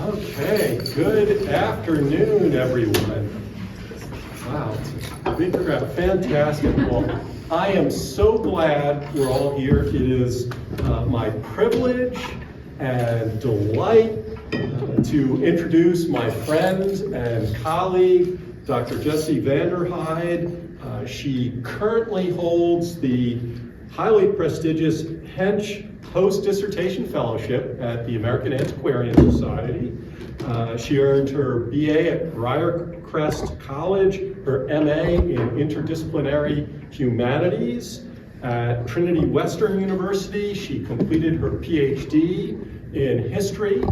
Okay, good afternoon, everyone. Wow, it's a big crowd, fantastic. Well, I am so glad we're all here. It is my privilege and delight to introduce my friend and colleague, Dr. Jessie Vander. She currently holds the highly prestigious Hench Post-Dissertation Fellowship at the American Antiquarian Society. She earned her BA at Briarcrest College, her MA in Interdisciplinary Humanities. At Trinity Western University, she completed her PhD in History.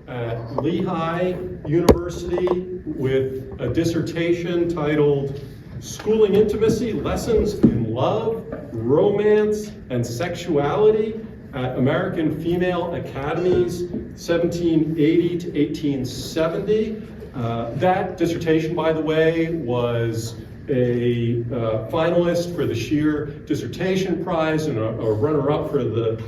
At Lehigh University with a dissertation titled Schooling Intimacy, Lessons in Love, Romance, and Sexuality at American Female Academies, 1780 to 1870. That dissertation, by the way, was a finalist for the Scheer Dissertation Prize and a runner-up for the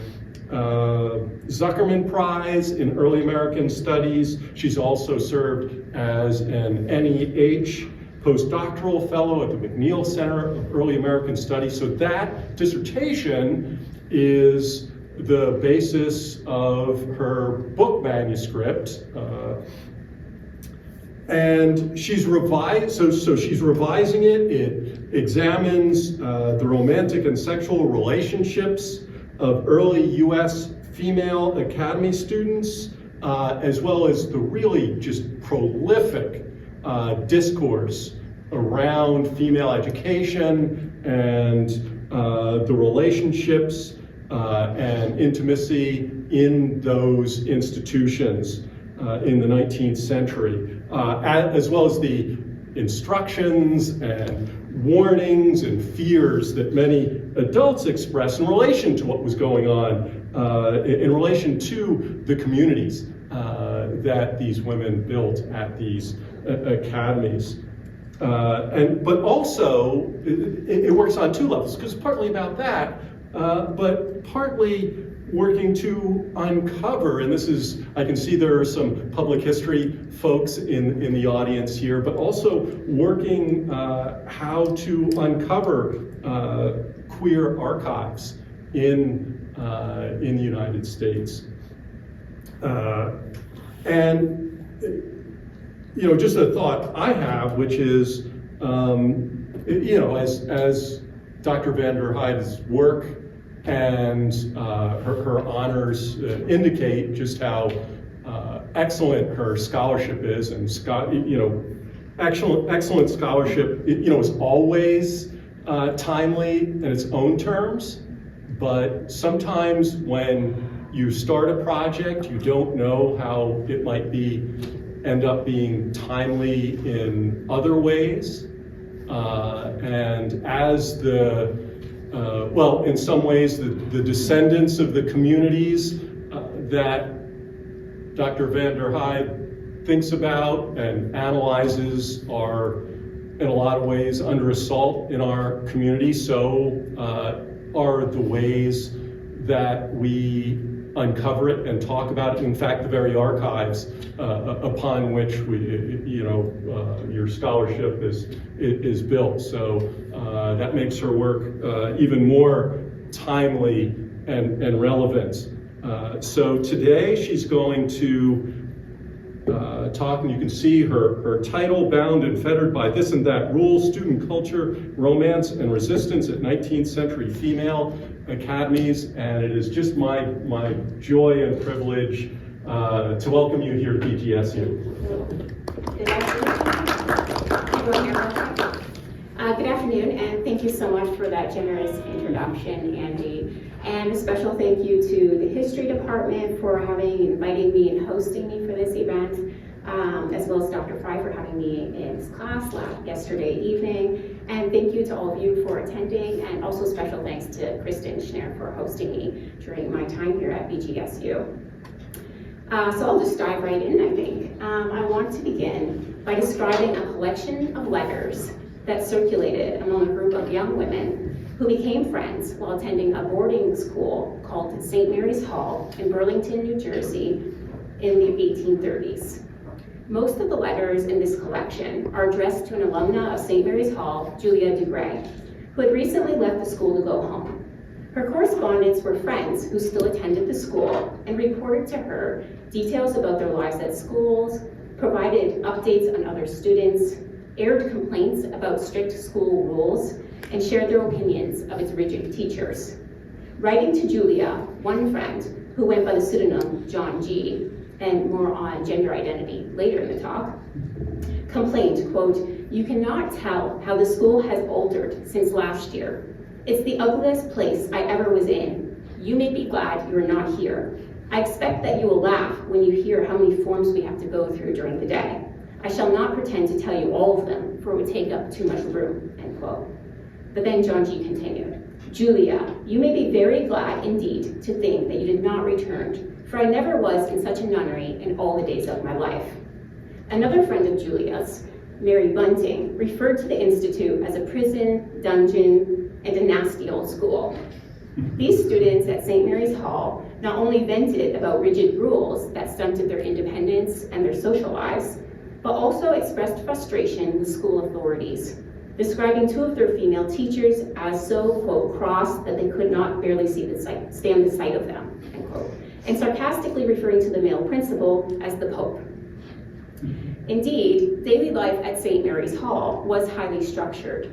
Zuckerman Prize in Early American Studies. She's also served as an NEH postdoctoral fellow at the McNeil Center of Early American Studies. So that dissertation is the basis of her book manuscript. And she's she's revising it. It examines the romantic and sexual relationships of early US female academy students, as well as the really just prolific discourse around female education and the relationships and intimacy in those institutions in the 19th century, as well as the instructions and warnings and fears that many adults expressed in relation to what was going on, in relation to the communities that these women built at these academies. But also, it works on two levels, because partly about that, but partly working to uncover, and this is, I can see there are some public history folks in the audience here, but also working how to uncover queer archives in the United States. And just a thought I have, which is, as Dr. Vander Heide's work and her honors indicate just how excellent her scholarship is, and excellent scholarship, is always timely in its own terms, but sometimes when you start a project, you don't know how it might end up being timely in other ways. And as in some ways, the descendants of the communities that Dr. Vander Heide thinks about and analyzes are, in a lot of ways, under assault in our community. So are the ways that we uncover it and talk about it. In fact, the very archives upon which your scholarship is built. So that makes her work even more timely and relevant. So today she's going to talk, and you can see her title, Bound and Fettered by This and That Rule, Student Culture, Romance, and Resistance at 19th Century Female Academies. And it is just my joy and privilege to welcome you here at BGSU. Good afternoon, and thank you so much for that generous introduction, Andy. And a special thank you to the History Department for inviting me and hosting me for this event, as well as Dr. Fry for having me in his class yesterday evening. And thank you to all of you for attending, and also special thanks to Kristen Schneer for hosting me during my time here at BGSU. So I'll just dive right in, I think. I want to begin by describing a collection of letters that circulated among a group of young women who became friends while attending a boarding school called St. Mary's Hall in Burlington, New Jersey, in the 1830s. Most of the letters in this collection are addressed to an alumna of St. Mary's Hall, Julia DeGray, who had recently left the school to go home. Her correspondents were friends who still attended the school and reported to her details about their lives at schools, provided updates on other students, aired complaints about strict school rules, and shared their opinions of its rigid teachers. Writing to Julia, one friend, who went by the pseudonym John G., and more on gender identity later in the talk, complained, quote, "You cannot tell how the school has altered since last year. It's the ugliest place I ever was in. You may be glad you are not here. I expect that you will laugh when you hear how many forms we have to go through during the day. I shall not pretend to tell you all of them, for it would take up too much room," end quote. But then John G. continued, "Julia, you may be very glad indeed to think that you did not return, for I never was in such a nunnery in all the days of my life." Another friend of Julia's, Mary Bunting, referred to the Institute as a prison, dungeon, and a nasty old school. These students at St. Mary's Hall not only vented about rigid rules that stunted their independence and their social lives, but also expressed frustration with school authorities, describing two of their female teachers as so, quote, cross that they could not barely stand the sight of them, end quote, and sarcastically referring to the male principal as the Pope. Indeed, daily life at St. Mary's Hall was highly structured.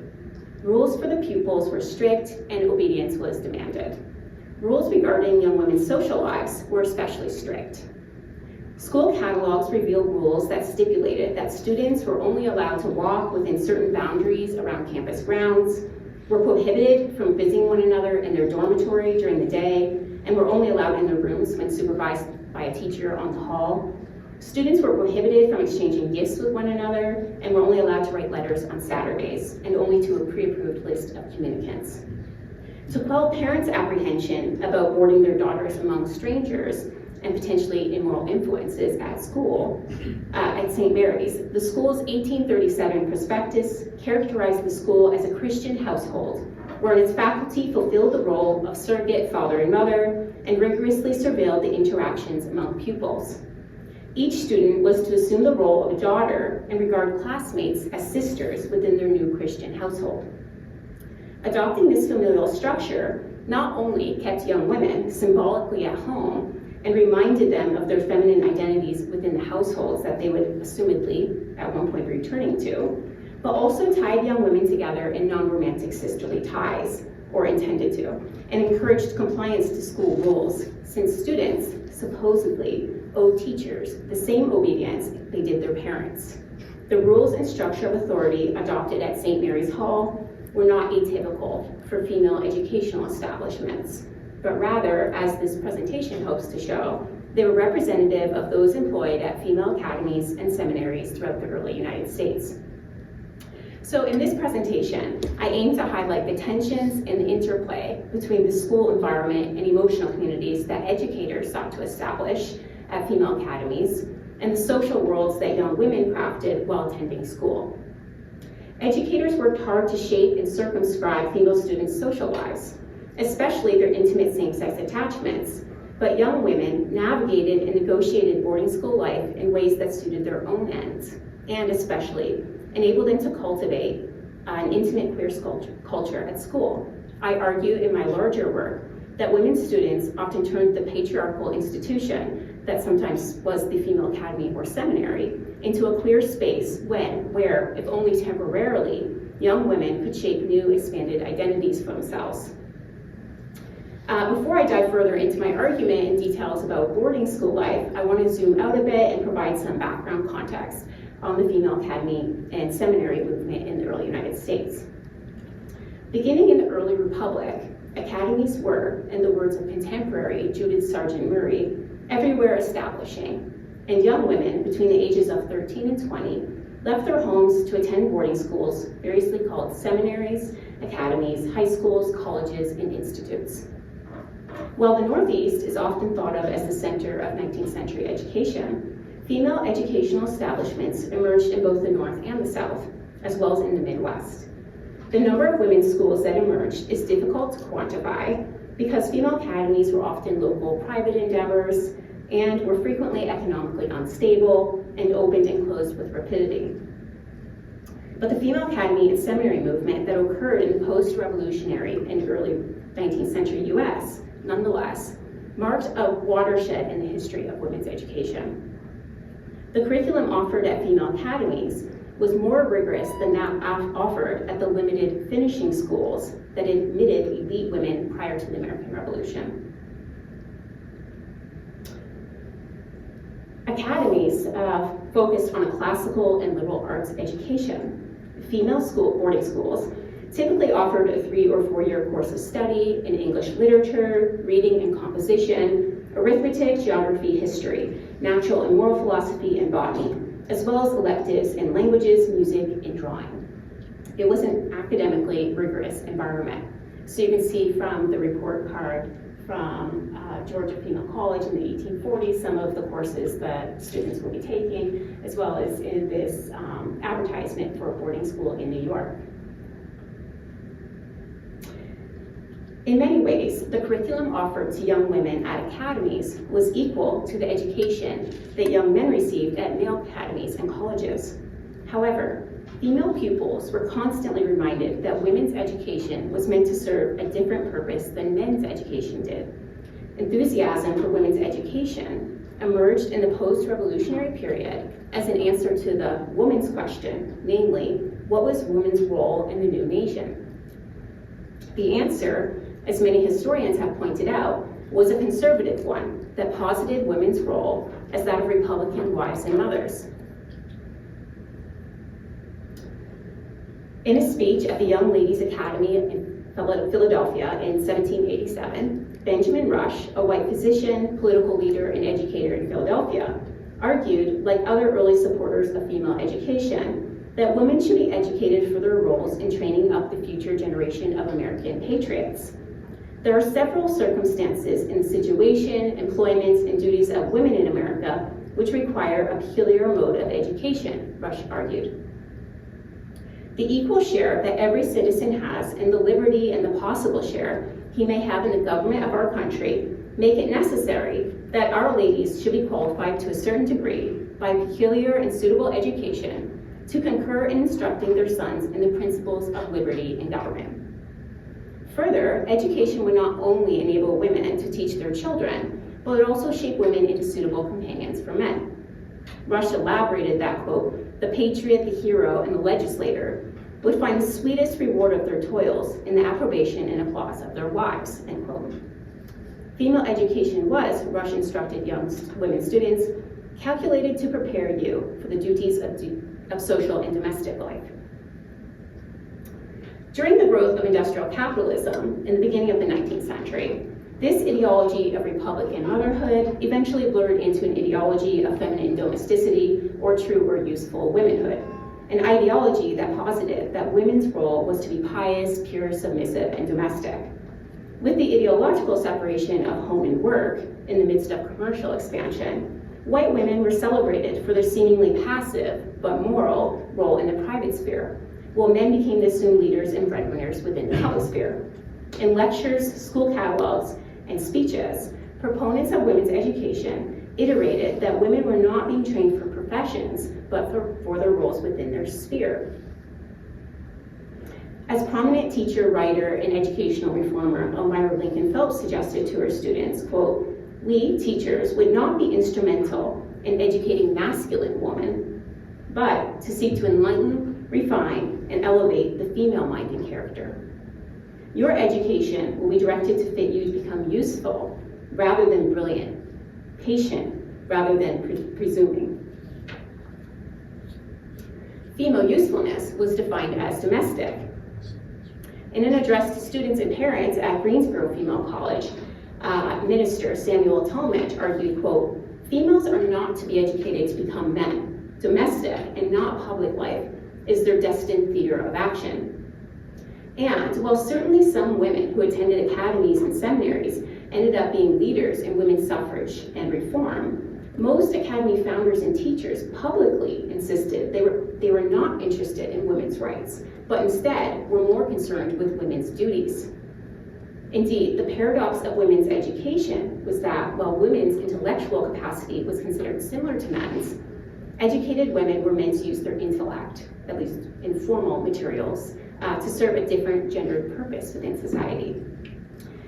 Rules for the pupils were strict and obedience was demanded. Rules regarding young women's social lives were especially strict. School catalogs revealed rules that stipulated that students were only allowed to walk within certain boundaries around campus grounds, were prohibited from visiting one another in their dormitory during the day, and were only allowed in their rooms when supervised by a teacher on the hall. Students were prohibited from exchanging gifts with one another and were only allowed to write letters on Saturdays and only to a pre-approved list of communicants. To quell parents' apprehension about boarding their daughters among strangers and potentially immoral influences at school, at St. Mary's, the school's 1837 prospectus characterized the school as a Christian household, wherein its faculty fulfilled the role of surrogate father and mother and rigorously surveilled the interactions among pupils. Each student was to assume the role of a daughter and regard classmates as sisters within their new Christian household. Adopting this familial structure not only kept young women symbolically at home and reminded them of their feminine identities within the households that they would assumedly at one point be returning to, but also tied young women together in non-romantic sisterly ties, or intended to, and encouraged compliance to school rules, since students supposedly owed teachers the same obedience they did their parents. The rules and structure of authority adopted at St. Mary's Hall were not atypical for female educational establishments, but rather, as this presentation hopes to show, they were representative of those employed at female academies and seminaries throughout the early United States. So in this presentation, I aim to highlight the tensions and the interplay between the school environment and emotional communities that educators sought to establish at female academies and the social worlds that young women crafted while attending school. Educators worked hard to shape and circumscribe female students' social lives, especially their intimate same-sex attachments, but young women navigated and negotiated boarding school life in ways that suited their own ends, and especially enabled them to cultivate an intimate queer culture at school. I argue in my larger work that women students often turned the patriarchal institution that sometimes was the female academy or seminary into a queer space where, if only temporarily, young women could shape new expanded identities for themselves. Before I dive further into my argument and details about boarding school life, I want to zoom out a bit and provide some background context on the female academy and seminary movement in the early United States. Beginning in the early Republic, academies were, in the words of contemporary Judith Sargent Murray, everywhere establishing, and young women between the ages of 13 and 20 left their homes to attend boarding schools, variously called seminaries, academies, high schools, colleges, and institutes. While the Northeast is often thought of as the center of 19th century education, female educational establishments emerged in both the North and the South, as well as in the Midwest. The number of women's schools that emerged is difficult to quantify because female academies were often local private endeavors and were frequently economically unstable and opened and closed with rapidity. But the female academy and seminary movement that occurred in the post-revolutionary and early 19th century US, nonetheless, marked a watershed in the history of women's education. The curriculum offered at female academies was more rigorous than that offered at the limited finishing schools that admitted elite women prior to the American Revolution. Academies focused on a classical and liberal arts education. Female boarding schools typically offered a 3 or 4 year course of study in English literature, reading and composition, arithmetic, geography, history, natural and moral philosophy, and botany, as well as electives in languages, music, and drawing. It was an academically rigorous environment. So you can see from the report card from Georgia Female College in the 1840s, some of the courses that students will be taking, as well as in this advertisement for a boarding school in New York. In many ways, the curriculum offered to young women at academies was equal to the education that young men received at male academies and colleges. However, female pupils were constantly reminded that women's education was meant to serve a different purpose than men's education did. Enthusiasm for women's education emerged in the post-revolutionary period as an answer to the woman's question, namely, what was women's role in the new nation? The answer, as many historians have pointed out, was a conservative one that posited women's role as that of Republican wives and mothers. In a speech at the Young Ladies Academy in Philadelphia in 1787, Benjamin Rush, a white physician, political leader, and educator in Philadelphia, argued, like other early supporters of female education, that women should be educated for their roles in training up the future generation of American patriots. There are several circumstances in the situation, employments, and duties of women in America which require a peculiar mode of education, Rush argued. The equal share that every citizen has in the liberty and the possible share he may have in the government of our country make it necessary that our ladies should be qualified to a certain degree by peculiar and suitable education to concur in instructing their sons in the principles of liberty and government. Further, education would not only enable women to teach their children, but it also shape women into suitable companions for men. Rush elaborated that, quote, the patriot, the hero, and the legislator would find the sweetest reward of their toils in the approbation and applause of their wives, end quote. Female education was, Rush instructed young women students, calculated to prepare you for the duties of social and domestic life. During the growth of industrial capitalism in the beginning of the 19th century, this ideology of Republican motherhood eventually blurred into an ideology of feminine domesticity or true or useful womanhood, an ideology that posited that women's role was to be pious, pure, submissive, and domestic. With the ideological separation of home and work in the midst of commercial expansion, white women were celebrated for their seemingly passive but moral role in the private sphere, while men became the assumed leaders and breadwinners within the public sphere. In lectures, school catalogs, and speeches, proponents of women's education iterated that women were not being trained for professions, but for their roles within their sphere. As prominent teacher, writer, and educational reformer Elmira Lincoln Phelps suggested to her students, quote, we, teachers, would not be instrumental in educating masculine women, but to seek to enlighten, refine, and elevate the female mind and character. Your education will be directed to fit you to become useful rather than brilliant, patient rather than presuming. Female usefulness was defined as domestic. In an address to students and parents at Greensboro Female College, Minister Samuel Talmadge argued, quote, females are not to be educated to become men. Domestic and not public life is their destined theater of action. And while certainly some women who attended academies and seminaries ended up being leaders in women's suffrage and reform, most academy founders and teachers publicly insisted they were not interested in women's rights, but instead were more concerned with women's duties. Indeed, the paradox of women's education was that while women's intellectual capacity was considered similar to men's, educated women were meant to use their intellect, at least in formal materials, to serve a different gendered purpose within society.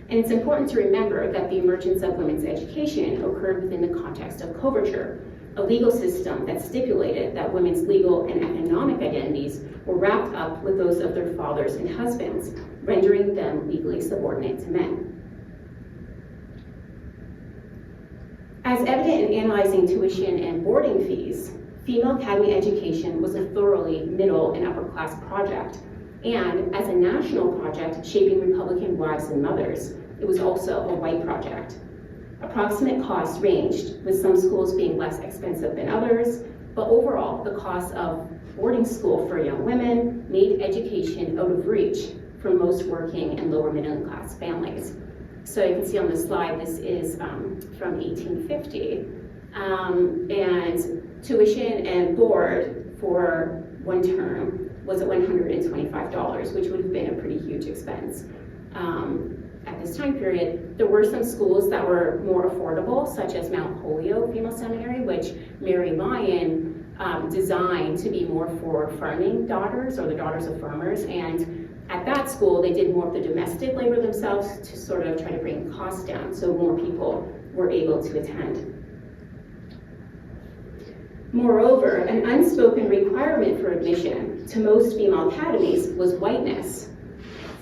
And it's important to remember that the emergence of women's education occurred within the context of coverture, a legal system that stipulated that women's legal and economic identities were wrapped up with those of their fathers and husbands, rendering them legally subordinate to men. As evident in analyzing tuition and boarding fees, female academy education was a thoroughly middle and upper class project, and as a national project shaping Republican wives and mothers, it was also a white project. Approximate costs ranged, with some schools being less expensive than others, but overall, the cost of boarding school for young women made education out of reach for most working and lower middle class families. So you can see on the slide, this is from 1850, and tuition and board for one term was at $125, which would have been a pretty huge expense. At this time period, there were some schools that were more affordable, such as Mount Holyoke Female Seminary, which Mary Lyon designed to be more for farming daughters or the daughters of farmers. And at that school, they did more of the domestic labor themselves to sort of try to bring costs down so more people were able to attend. Moreover, an unspoken requirement for admission to most female academies was whiteness.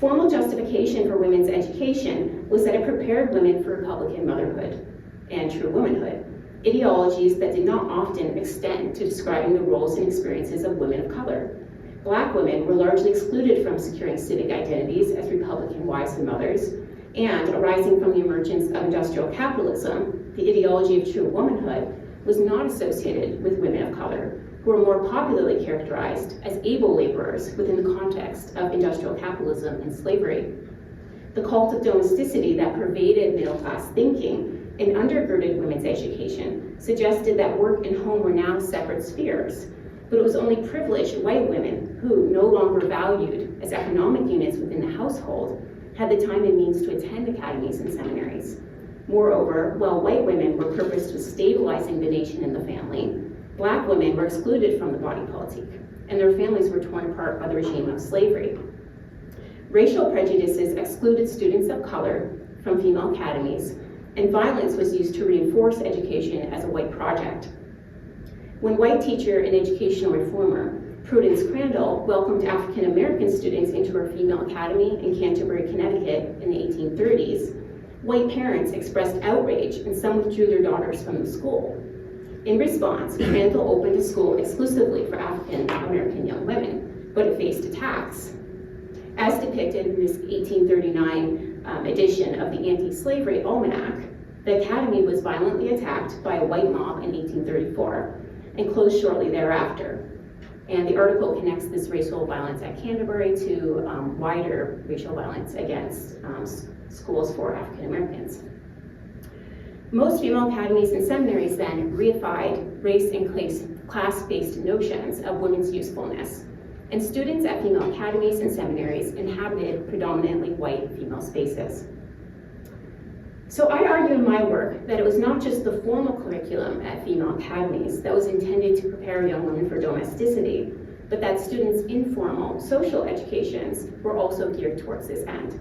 Formal justification for women's education was that it prepared women for Republican motherhood and true womanhood, ideologies that did not often extend to describing the roles and experiences of women of color. Black women were largely excluded from securing civic identities as Republican wives and mothers, and arising from the emergence of industrial capitalism, the ideology of true womanhood was not associated with women of color, who were more popularly characterized as able laborers within the context of industrial capitalism and slavery. The cult of domesticity that pervaded middle-class thinking and undergirded women's education suggested that work and home were now separate spheres, but it was only privileged white women who, no longer valued as economic units within the household, had the time and means to attend academies and seminaries. Moreover, while white women were purposed with stabilizing the nation and the family, Black women were excluded from the body politic, and their families were torn apart by the regime of slavery. Racial prejudices excluded students of color from female academies, and violence was used to reinforce education as a white project. When white teacher and educational reformer Prudence Crandall welcomed African American students into her female academy in Canterbury, Connecticut in the 1830s, white parents expressed outrage and some withdrew their daughters from the school. In response, Crandall opened a school exclusively for African American young women, but it faced attacks. As depicted in this 1839 edition of the Anti-Slavery Almanac, the academy was violently attacked by a white mob in 1834 and closed shortly thereafter. And the article connects this racial violence at Canterbury to wider racial violence against schools for African Americans. Most female academies and seminaries then reified race and class-based notions of women's usefulness, and students at female academies and seminaries inhabited predominantly white female spaces. So I argue in my work that it was not just the formal curriculum at female academies that was intended to prepare young women for domesticity, but that students' informal social educations were also geared towards this end.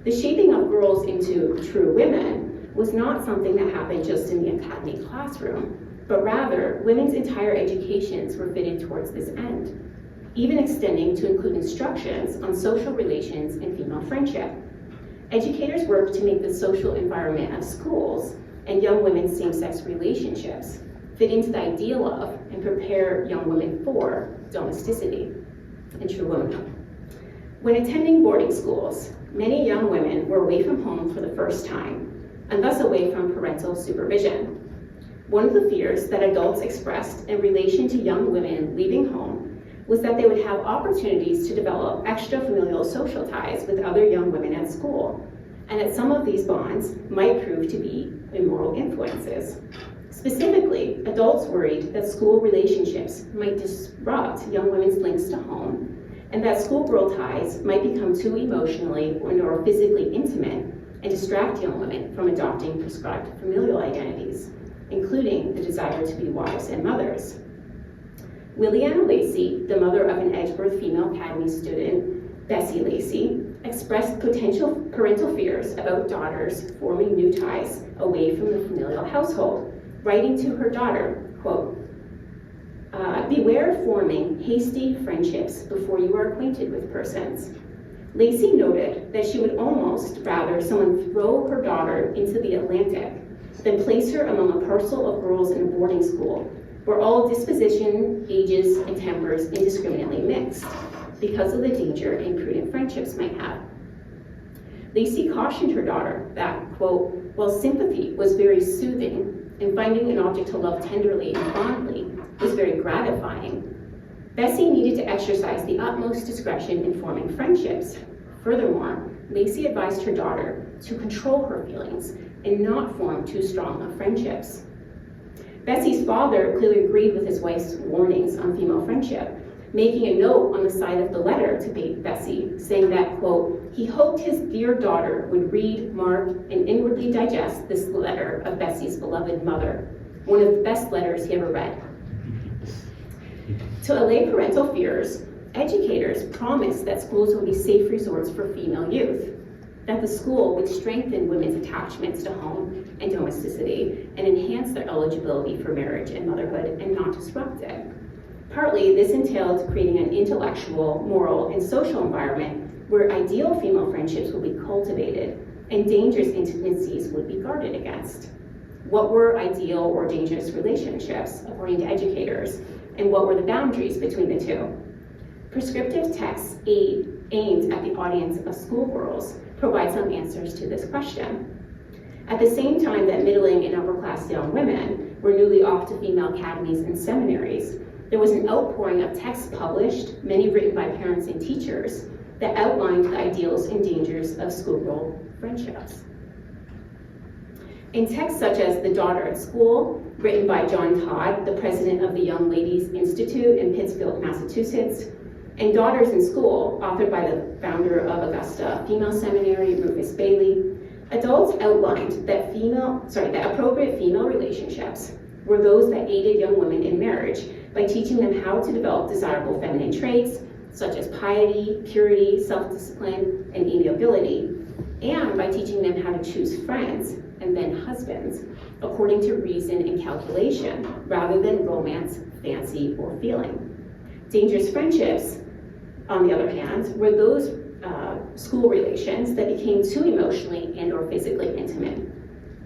The shaping of girls into true women was not something that happened just in the academy classroom, but rather women's entire educations were fitted towards this end, even extending to include instructions on social relations and female friendship. Educators worked to make the social environment of schools and young women's same-sex relationships fit into the ideal of and prepare young women for domesticity and true womanhood. When attending boarding schools, many young women were away from home for the first time, and thus away from parental supervision. One of the fears that adults expressed in relation to young women leaving home was that they would have opportunities to develop extra-familial social ties with other young women at school, and that some of these bonds might prove to be immoral influences. Specifically, adults worried that school relationships might disrupt young women's links to home and that schoolgirl ties might become too emotionally or physically intimate and distract young women from adopting prescribed familial identities, including the desire to be wives and mothers. Williana Lacey, the mother of an Edgeworth Female Academy student, Bessie Lacey, expressed potential parental fears about daughters forming new ties away from the familial household, writing to her daughter, quote, beware of forming hasty friendships before you are acquainted with persons. Lacey noted that she would almost rather someone throw her daughter into the Atlantic than place her among a parcel of girls in a boarding school where all disposition, ages, and tempers indiscriminately mixed because of the danger imprudent friendships might have. Lacey cautioned her daughter that, quote, while sympathy was very soothing and finding an object to love tenderly and fondly was very gratifying, Bessie needed to exercise the utmost discretion in forming friendships. Furthermore, Lacey advised her daughter to control her feelings and not form too strong of friendships. Bessie's father clearly agreed with his wife's warnings on female friendship, making a note on the side of the letter to Bessie, saying that, quote, he hoped his dear daughter would read, mark, and inwardly digest this letter of Bessie's beloved mother, one of the best letters he ever read. To allay parental fears, educators promised that schools would be safe resorts for female youth, that the school would strengthen women's attachments to home and domesticity and enhance their eligibility for marriage and motherhood and not disrupt it. Partly, this entailed creating an intellectual, moral, and social environment where ideal female friendships would be cultivated and dangerous intimacies would be guarded against. What were ideal or dangerous relationships, according to educators, and what were the boundaries between the two? Prescriptive texts aimed at the audience of schoolgirls provide some answers to this question. At the same time that middling and upper-class young women were newly off to female academies and seminaries, there was an outpouring of texts published, many written by parents and teachers, that outlined the ideals and dangers of schoolgirl friendships. In texts such as The Daughter at School, written by John Todd, the president of the Young Ladies Institute in Pittsfield, Massachusetts, and Daughters in School, authored by the founder of Augusta Female Seminary, Rufus Bailey, adults outlined that appropriate female relationships were those that aided young women in marriage by teaching them how to develop desirable feminine traits, such as piety, purity, self-discipline, and amiability, and by teaching them how to choose friends and then husbands, according to reason and calculation, rather than romance, fancy, or feeling. Dangerous friendships, on the other hand, were those school relations that became too emotionally and or physically intimate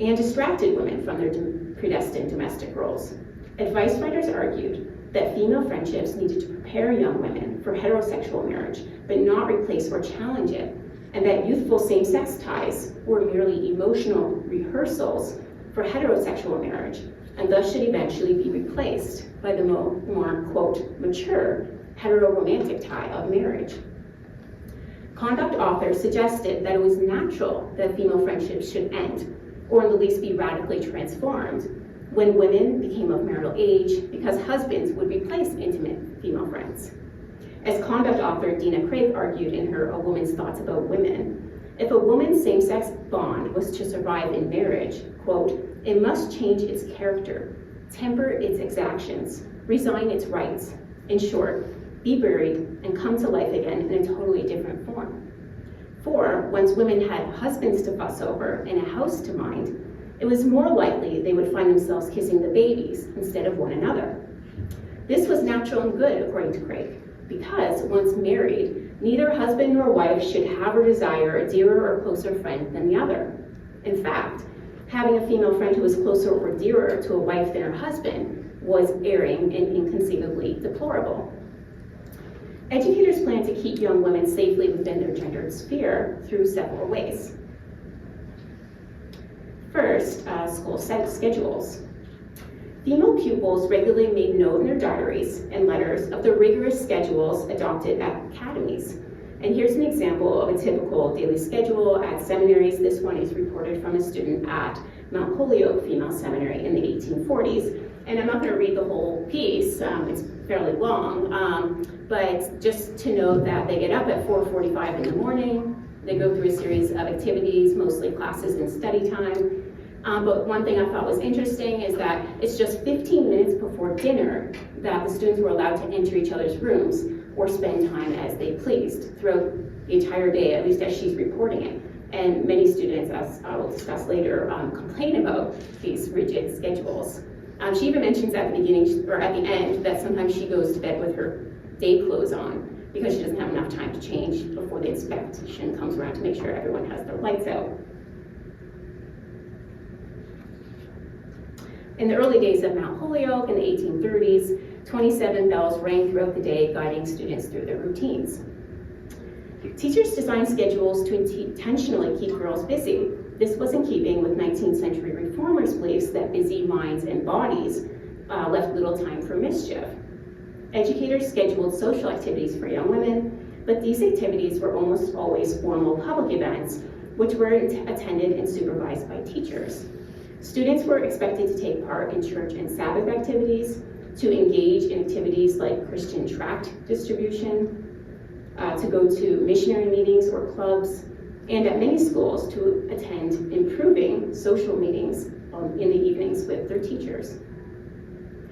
and distracted women from their predestined domestic roles. Advice writers argued that female friendships needed to prepare young women for heterosexual marriage, but not replace or challenge it, and that youthful same-sex ties were merely emotional rehearsals for heterosexual marriage, and thus should eventually be replaced by the more quote, mature heteroromantic tie of marriage. Conduct authors suggested that it was natural that female friendships should end, or at the least be radically transformed, when women became of marital age, because husbands would replace intimate female friends. As conduct author Dina Craig argued in her A Woman's Thoughts About Women, if a woman's same-sex bond was to survive in marriage, quote, it must change its character, temper its exactions, resign its rights, in short, be buried and come to life again in a totally different form. For once women had husbands to fuss over and a house to mind, it was more likely they would find themselves kissing the babies instead of one another. This was natural and good, according to Craig, because once married, neither husband nor wife should have or desire a dearer or closer friend than the other. In fact, having a female friend who was closer or dearer to a wife than her husband was erring and inconceivably deplorable. Educators plan to keep young women safely within their gendered sphere through several ways. First, school schedules. Female pupils regularly made note in their diaries and letters of the rigorous schedules adopted at academies. And here's an example of a typical daily schedule at seminaries. This one is reported from a student at Mount Holyoke Female Seminary in the 1840s. And I'm not going to read the whole piece, it's fairly long, but just to note that they get up at 4:45 in the morning, they go through a series of activities, mostly classes and study time. But one thing I thought was interesting is that it's just 15 minutes before dinner that the students were allowed to enter each other's rooms or spend time as they pleased throughout the entire day, at least as she's reporting it. And many students, as I will discuss later, complain about these rigid schedules. She even mentions at the beginning, or at the end, that sometimes she goes to bed with her day clothes on because she doesn't have enough time to change before the inspection comes around to make sure everyone has their lights out. In the early days of Mount Holyoke in the 1830s, 27 bells rang throughout the day, guiding students through their routines. Teachers designed schedules to intentionally keep girls busy. This was in keeping with 19th-century reformers' beliefs that busy minds and bodies left little time for mischief. Educators scheduled social activities for young women, but these activities were almost always formal public events, which were attended and supervised by teachers. Students were expected to take part in church and Sabbath activities, to engage in activities like Christian tract distribution, to go to missionary meetings or clubs, and at many schools to attend improving social meetings in the evenings with their teachers.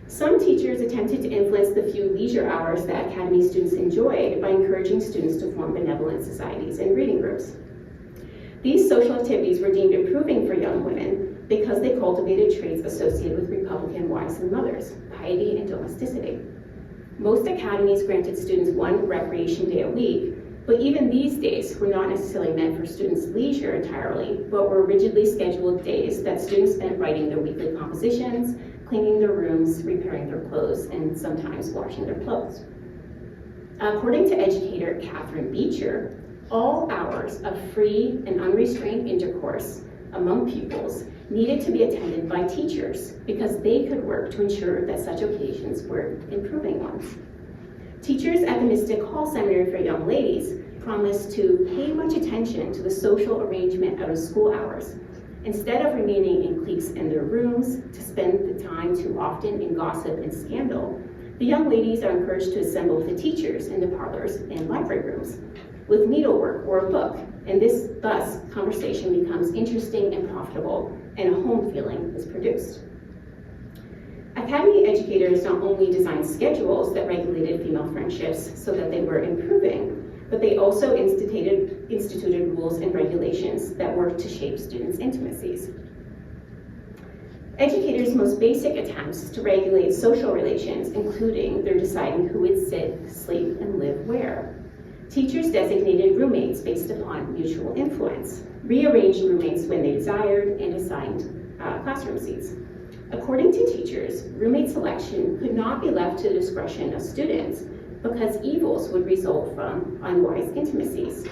Some teachers attempted to influence the few leisure hours that Academy students enjoyed by encouraging students to form benevolent societies and reading groups. These social activities were deemed improving for young women because they cultivated traits associated with Republican wives and mothers, piety and domesticity. Most academies granted students one recreation day a week, but even these days were not necessarily meant for students' leisure entirely, but were rigidly scheduled days that students spent writing their weekly compositions, cleaning their rooms, repairing their clothes, and sometimes washing their clothes. According to educator Catherine Beecher, all hours of free and unrestrained intercourse among pupils needed to be attended by teachers because they could work to ensure that such occasions were improving ones. Teachers at the Mystic Hall Seminary for Young Ladies promised to pay much attention to the social arrangement out of school hours. Instead of remaining in cliques in their rooms to spend the time too often in gossip and scandal, the young ladies are encouraged to assemble with the teachers in the parlors and library rooms with needlework or a book, and thus conversation becomes interesting and profitable, and a home feeling is produced. Academy educators not only designed schedules that regulated female friendships so that they were improving, but they also instituted rules and regulations that worked to shape students' intimacies. Educators' most basic attempts to regulate social relations, including their deciding who would sit, sleep, and live where. Teachers designated roommates based upon mutual influence, rearranged roommates when they desired, and assigned classroom seats. According to teachers, roommate selection could not be left to the discretion of students because evils would result from unwise intimacies.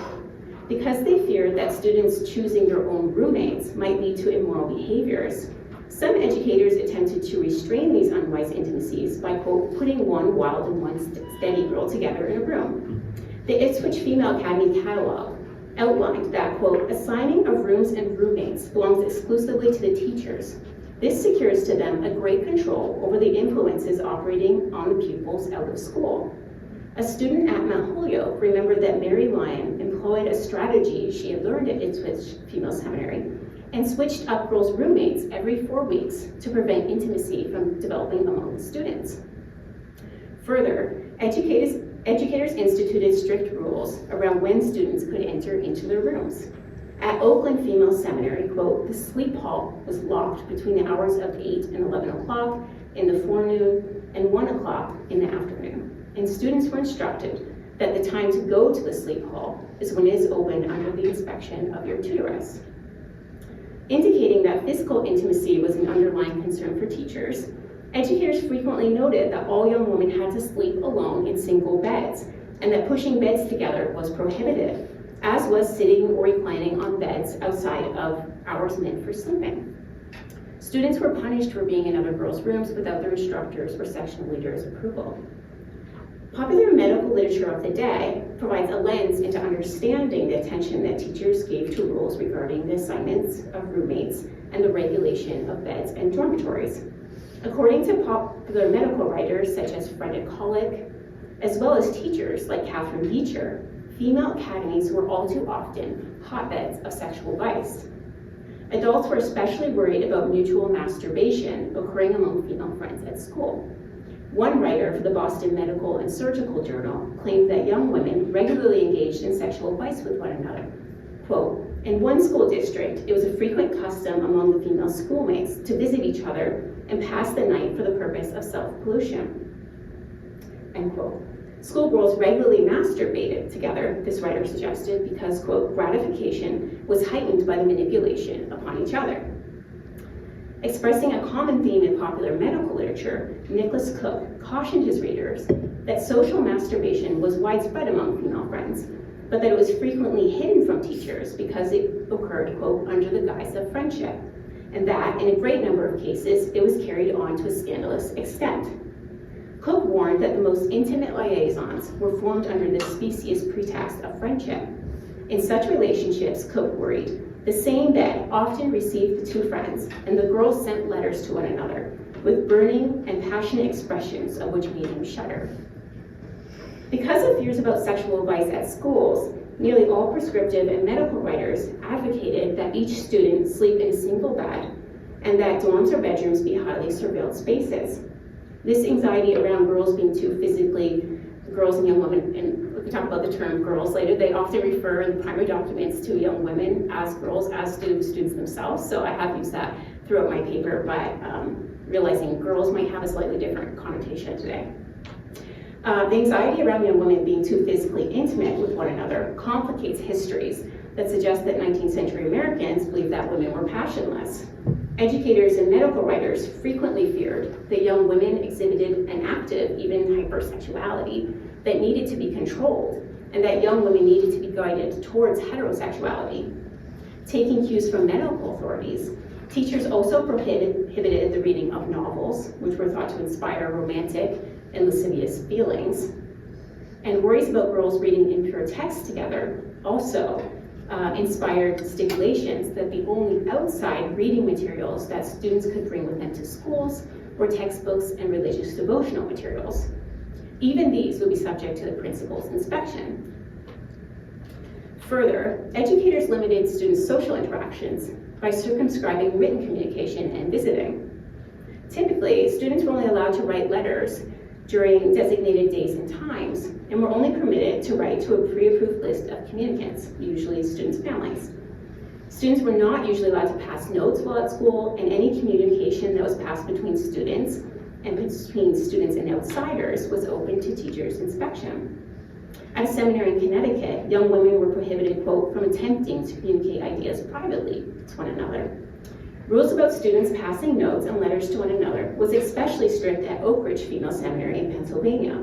Because they feared that students choosing their own roommates might lead to immoral behaviors, some educators attempted to restrain these unwise intimacies by, quote, putting one wild and one steady girl together in a room. The Ipswich Female Academy Catalog outlined that, quote, assigning of rooms and roommates belongs exclusively to the teachers. This secures to them a great control over the influences operating on the pupils out of school. A student at Mount Holyoke remembered that Mary Lyon employed a strategy she had learned at Ipswich Female Seminary and switched up girls' roommates every 4 weeks to prevent intimacy from developing among the students. Further, educators instituted strict rules around when students could enter into their rooms. At Oakland Female Seminary, quote, the sleep hall was locked between the hours of 8 and 11 o'clock in the forenoon and 1 o'clock in the afternoon. And students were instructed that the time to go to the sleep hall is when it is open under the inspection of your tutoress. Indicating that physical intimacy was an underlying concern for teachers, educators frequently noted that all young women had to sleep alone in single beds, and that pushing beds together was prohibited, as was sitting or reclining on beds outside of hours meant for sleeping. Students were punished for being in other girls' rooms without their instructors' or section leaders' approval. Popular medical literature of the day provides a lens into understanding the attention that teachers gave to rules regarding the assignments of roommates and the regulation of beds and dormitories. According to popular medical writers such as Frederick Colick, as well as teachers like Catherine Beecher, female academies were all too often hotbeds of sexual vice. Adults were especially worried about mutual masturbation occurring among female friends at school. One writer for the Boston Medical and Surgical Journal claimed that young women regularly engaged in sexual vice with one another. Quote, "In one school district, it was a frequent custom among the female schoolmates to visit each other and pass the night for the purpose of self-pollution." End quote. Schoolgirls regularly masturbated together, this writer suggested, because, quote, "gratification was heightened by the manipulation upon each other." Expressing a common theme in popular medical literature, Nicholas Cook cautioned his readers that social masturbation was widespread among female friends, but that it was frequently hidden from teachers because it occurred, quote, "under the guise of friendship," and that, in a great number of cases, it was carried on to a scandalous extent. Cook warned that the most intimate liaisons were formed under this specious pretext of friendship. In such relationships, Cook worried, the same bed often received the two friends, and the girls sent letters to one another, with burning and passionate expressions of which made him shudder. Because of fears about sexual vice at schools, nearly all prescriptive and medical writers advocated that each student sleep in a single bed, and that dorms or bedrooms be highly surveilled spaces. This anxiety around girls being too physically, girls and young women, and we can talk about the term girls later, they often refer in the primary documents to young women as girls, as do students themselves, so I have used that throughout my paper, but realizing girls might have a slightly different connotation today. The anxiety around young women being too physically intimate with one another complicates histories that suggest that 19th century Americans believed that women were passionless. Educators and medical writers frequently feared that young women exhibited an active, even hypersexuality, that needed to be controlled, and that young women needed to be guided towards heterosexuality. Taking cues from medical authorities, teachers also prohibited the reading of novels, which were thought to inspire romantic and lascivious feelings. And worries about girls reading impure texts together also inspired stipulations that the only outside reading materials that students could bring with them to schools were textbooks and religious devotional materials. Even these would be subject to the principal's inspection. Further, educators limited students' social interactions by circumscribing written communication and visiting. Typically, students were only allowed to write letters during designated days and times, and were only permitted to write to a pre-approved list of communicants, usually students' families. Students were not usually allowed to pass notes while at school, and any communication that was passed between students and between students and outsiders was open to teachers' inspection. At a seminary in Connecticut, young women were prohibited, quote, "from attempting to communicate ideas privately to one another." Rules about students passing notes and letters to one another was especially strict at Oak Ridge Female Seminary in Pennsylvania,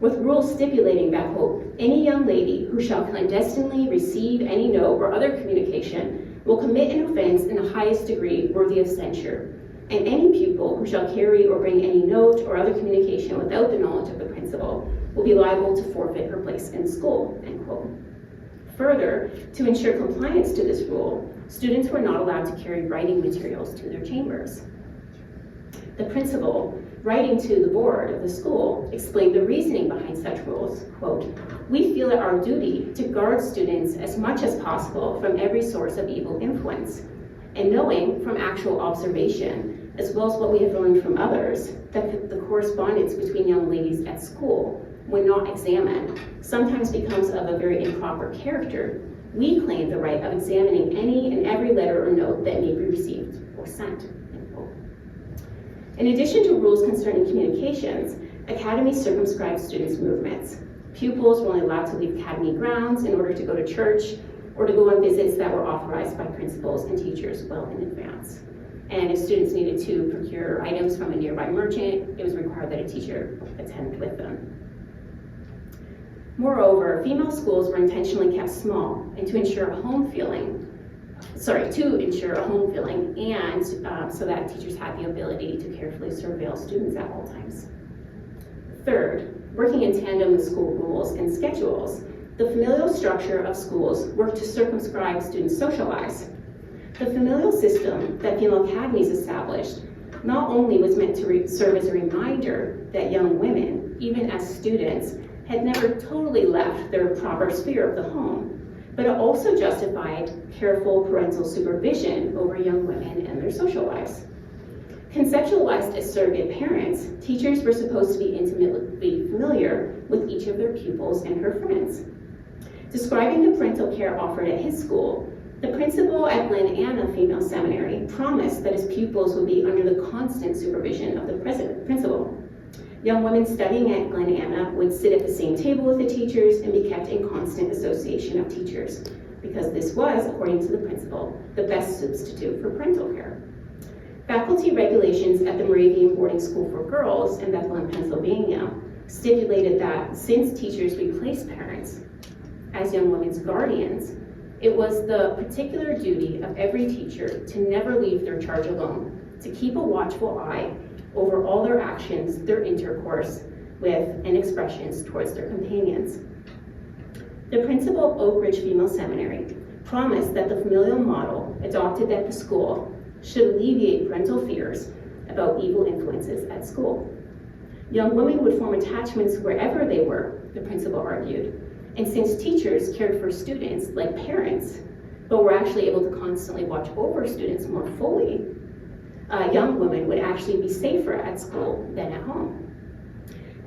with rules stipulating that, quote, "any young lady who shall clandestinely receive any note or other communication will commit an offense in the highest degree worthy of censure, and any pupil who shall carry or bring any note or other communication without the knowledge of the principal will be liable to forfeit her place in school," end quote. Further, to ensure compliance to this rule, students were not allowed to carry writing materials to their chambers. The principal, writing to the board of the school, explained the reasoning behind such rules, quote, "we feel it our duty to guard students as much as possible from every source of evil influence, and knowing from actual observation, as well as what we have learned from others, that the correspondence between young ladies at school, when not examined, sometimes becomes of a very improper character, we claim the right of examining any and every letter or note that may be received or sent." In addition to rules concerning communications, academies circumscribed students' movements. Pupils were only allowed to leave academy grounds in order to go to church or to go on visits that were authorized by principals and teachers well in advance. And if students needed to procure items from a nearby merchant, it was required that a teacher attend with them. Moreover, female schools were intentionally kept small and to ensure a home feeling, and so that teachers had the ability to carefully surveil students at all times. Third, working in tandem with school rules and schedules, the familial structure of schools worked to circumscribe students' social lives. The familial system that female academies established not only was meant to serve as a reminder that young women, even as students, had never totally left their proper sphere of the home, but it also justified careful parental supervision over young women and their social lives. Conceptualized as surrogate parents, teachers were supposed to be intimately familiar with each of their pupils and her friends. Describing the parental care offered at his school, the principal at Glen Anna Female Seminary promised that his pupils would be under the constant supervision of the principal. Young women studying at Glen Anna would sit at the same table with the teachers and be kept in constant association of teachers, because this was, according to the principal, the best substitute for parental care. Faculty regulations at the Moravian Boarding School for Girls in Bethlehem, Pennsylvania, stipulated that since teachers replaced parents as young women's guardians, it was the particular duty of every teacher to never leave their charge alone, to keep a watchful eye over all their actions, their intercourse with, and expressions towards their companions. The principal of Oak Ridge Female Seminary promised that the familial model adopted at the school should alleviate parental fears about evil influences at school. Young women would form attachments wherever they were, the principal argued, and since teachers cared for students like parents, but were actually able to constantly watch over students more fully, young women would actually be safer at school than at home.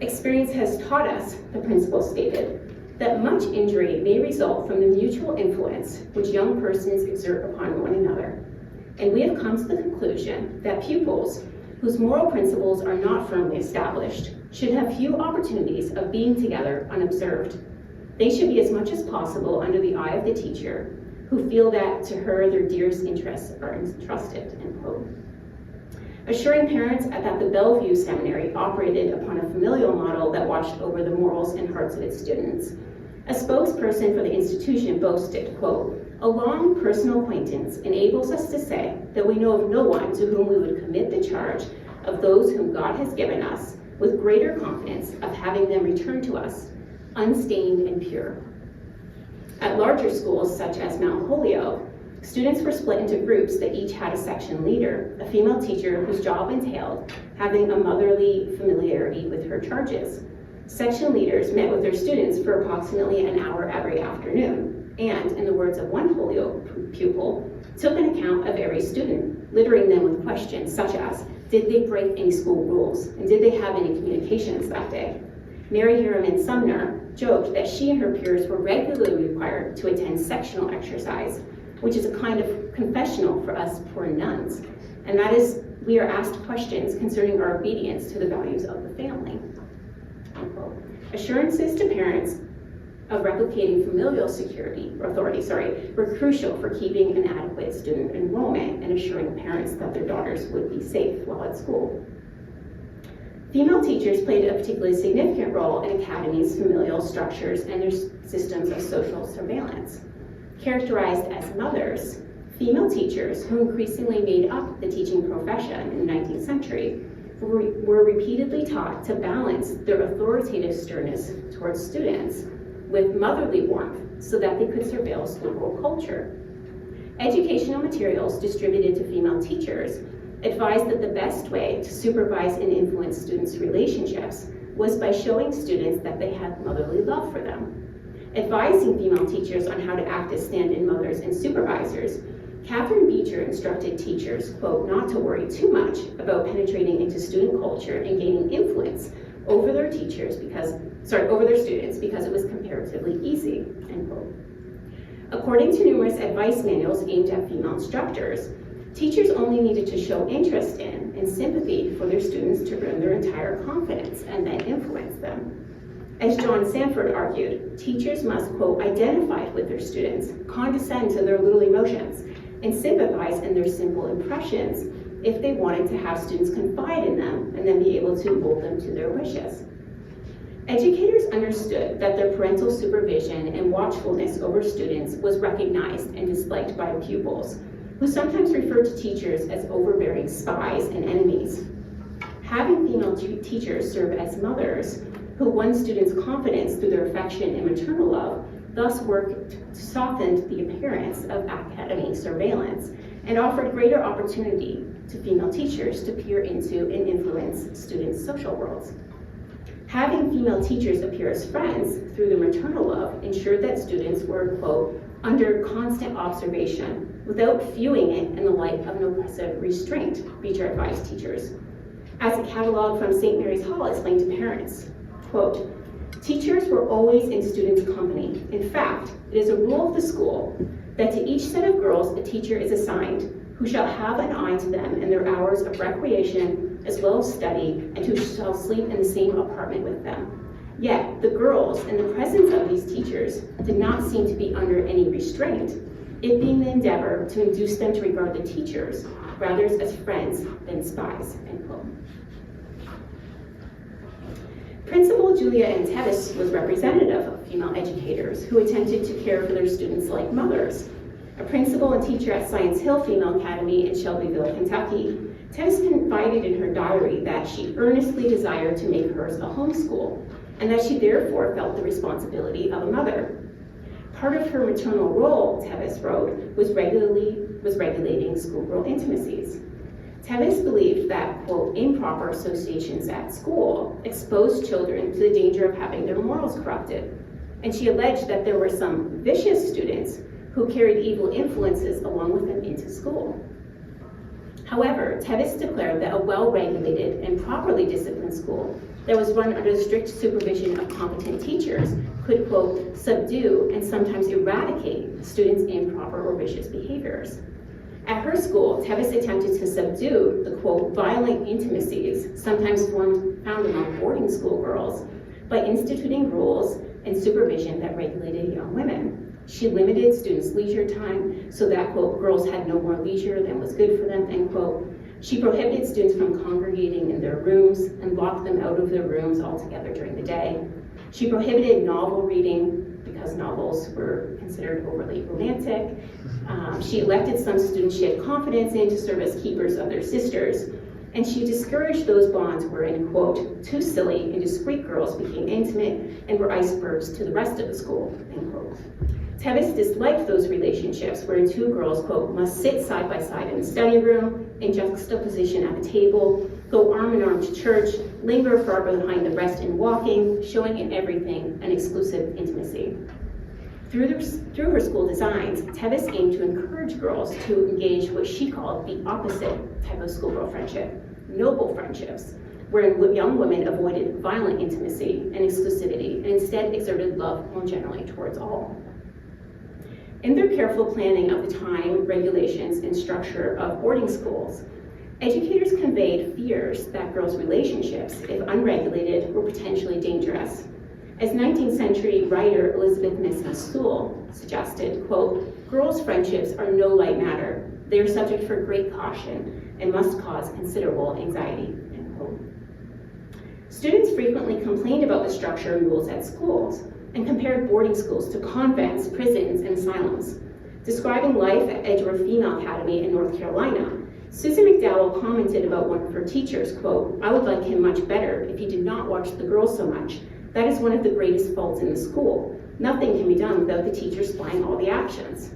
Experience has taught us, the principal stated, that much injury may result from the mutual influence which young persons exert upon one another. And we have come to the conclusion that pupils whose moral principles are not firmly established should have few opportunities of being together unobserved. They should be as much as possible under the eye of the teacher, who feel that to her their dearest interests are entrusted, end quote. Assuring parents that the Bellevue Seminary operated upon a familial model that watched over the morals and hearts of its students, a spokesperson for the institution boasted, quote, "A long personal acquaintance enables us to say that we know of no one to whom we would commit the charge of those whom God has given us with greater confidence of having them return to us, unstained and pure." At larger schools such as Mount Holyoke, students were split into groups that each had a section leader, a female teacher whose job entailed having a motherly familiarity with her charges. Section leaders met with their students for approximately an hour every afternoon, and, in the words of one Holyoke pupil, took an account of every student, littering them with questions such as, did they break any school rules, and did they have any communications that day? Mary Harriman Sumner joked that she and her peers were regularly required to attend sectional exercise, which is a kind of confessional for us poor nuns, and that is, we are asked questions concerning our obedience to the values of the family. Unquote. Assurances to parents of replicating familial authority, were crucial for keeping an adequate student enrollment and assuring parents that their daughters would be safe while at school. Female teachers played a particularly significant role in Academies' familial structures and their systems of social surveillance. Characterized as mothers, female teachers, who increasingly made up the teaching profession in the 19th century, were repeatedly taught to balance their authoritative sternness towards students with motherly warmth so that they could surveil school culture. Educational materials distributed to female teachers advised that the best way to supervise and influence students' relationships was by showing students that they had motherly love for them. Advising female teachers on how to act as stand-in mothers and supervisors, Catherine Beecher instructed teachers, quote, not to worry too much about penetrating into student culture and gaining influence over their students because it was comparatively easy, end quote. According to numerous advice manuals aimed at female instructors, teachers only needed to show interest in and sympathy for their students to earn their entire confidence and then influence them. As John Sanford argued, teachers must, quote, identify with their students, condescend to their little emotions, and sympathize in their simple impressions if they wanted to have students confide in them and then be able to mold them to their wishes. Educators understood that their parental supervision and watchfulness over students was recognized and disliked by pupils, who sometimes referred to teachers as overbearing spies and enemies. Having female teachers serve as mothers who won students' confidence through their affection and maternal love, thus worked to soften the appearance of academy surveillance and offered greater opportunity to female teachers to peer into and influence students' social worlds. Having female teachers appear as friends through their maternal love ensured that students were, quote, under constant observation without viewing it in the light of an oppressive restraint, Beecher advised teachers. As a catalog from St. Mary's Hall explained to parents, quote, teachers were always in students' company. In fact, it is a rule of the school that to each set of girls a teacher is assigned who shall have an eye to them in their hours of recreation as well as study, and who shall sleep in the same apartment with them. Yet the girls, in the presence of these teachers, did not seem to be under any restraint, it being the endeavor to induce them to regard the teachers rather as friends than spies, end quote. Principal Julia Ann Tevis was representative of female educators who attempted to care for their students like mothers. A principal and teacher at Science Hill Female Academy in Shelbyville, Kentucky, Tevis confided in her diary that she earnestly desired to make hers a homeschool, and that she therefore felt the responsibility of a mother. Part of her maternal role, Tevis wrote, was regulating schoolgirl intimacies. Tevis believed that, quote, improper associations at school exposed children to the danger of having their morals corrupted, and she alleged that there were some vicious students who carried evil influences along with them into school. However, Tevis declared that a well-regulated and properly disciplined school that was run under the strict supervision of competent teachers could, quote, subdue and sometimes eradicate students' improper or vicious behaviors. At her school, Tevis attempted to subdue the, quote, violent intimacies sometimes found among boarding school girls by instituting rules and supervision that regulated young women. She limited students' leisure time so that, quote, girls had no more leisure than was good for them, end quote. She prohibited students from congregating in their rooms and locked them out of their rooms altogether during the day. She prohibited novel reading because novels were considered overly romantic. She elected some students she had confidence in to serve as keepers of their sisters. And she discouraged those bonds wherein, quote, too silly and discreet girls became intimate and were icebergs to the rest of the school, end quote. Tevis disliked those relationships wherein two girls, quote, must sit side by side in the study room, in juxtaposition at the table, go arm in arm to church, linger far behind the rest in walking, showing in everything an exclusive intimacy. Through her school designs, Tevis aimed to encourage girls to engage what she called the opposite type of schoolgirl friendship, noble friendships, wherein young women avoided violent intimacy and exclusivity and instead exerted love more generally towards all. In their careful planning of the time, regulations, and structure of boarding schools, educators conveyed fears that girls' relationships, if unregulated, were potentially dangerous. As 19th-century writer Elizabeth Nissen Sewell suggested, quote, girls' friendships are no light matter. They are subject for great caution and must cause considerable anxiety, end quote. Students frequently complained about the structure and rules at schools and compared boarding schools to convents, prisons, and asylums. Describing life at Edgeworth Female Academy in North Carolina, Susan McDowell commented about one of her teachers, quote, I would like him much better if he did not watch the girls so much. That is one of the greatest faults in the school. Nothing can be done without the teacher spying all the actions.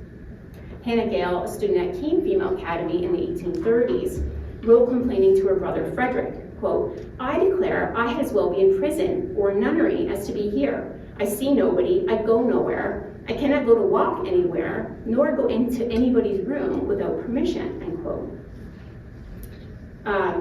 Hannah Gale, a student at Keene Female Academy in the 1830s, wrote complaining to her brother Frederick, quote, I declare I had as well be in prison or nunnery as to be here. I see nobody, I go nowhere, I cannot go to walk anywhere, nor go into anybody's room without permission, end quote.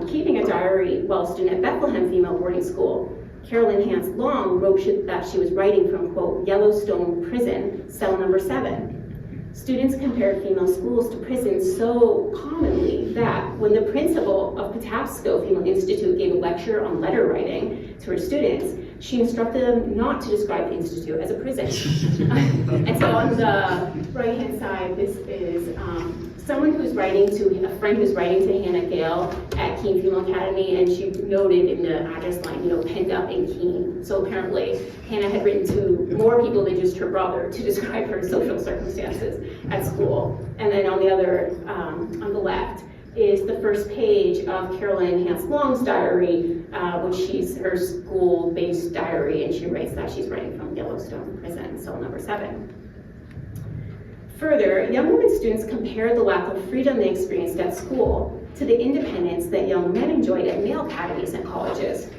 Keeping a diary while a student at Bethlehem Female Boarding School, Carolyn Hance Long wrote that she was writing from, quote, Yellowstone Prison, cell number 7. Students compared female schools to prisons so commonly that when the principal of Patapsco Female Institute gave a lecture on letter writing to her students, she instructed them not to describe the institute as a prison. And so on the right-hand side, this is someone who's writing to, a friend who's writing to Hannah Gale at Keene Female Academy, and she noted in the address line, penned up in Keene. So apparently Hannah had written to more people than just her brother to describe her social circumstances at school. And then on the other, on the left, is the first page of Carolyn Hance Long's diary, which she's her school-based diary, and she writes that she's writing from Yellowstone Prison, cell number 7. Further, young women students compared the lack of freedom they experienced at school to the independence that young men enjoyed at male academies and colleges.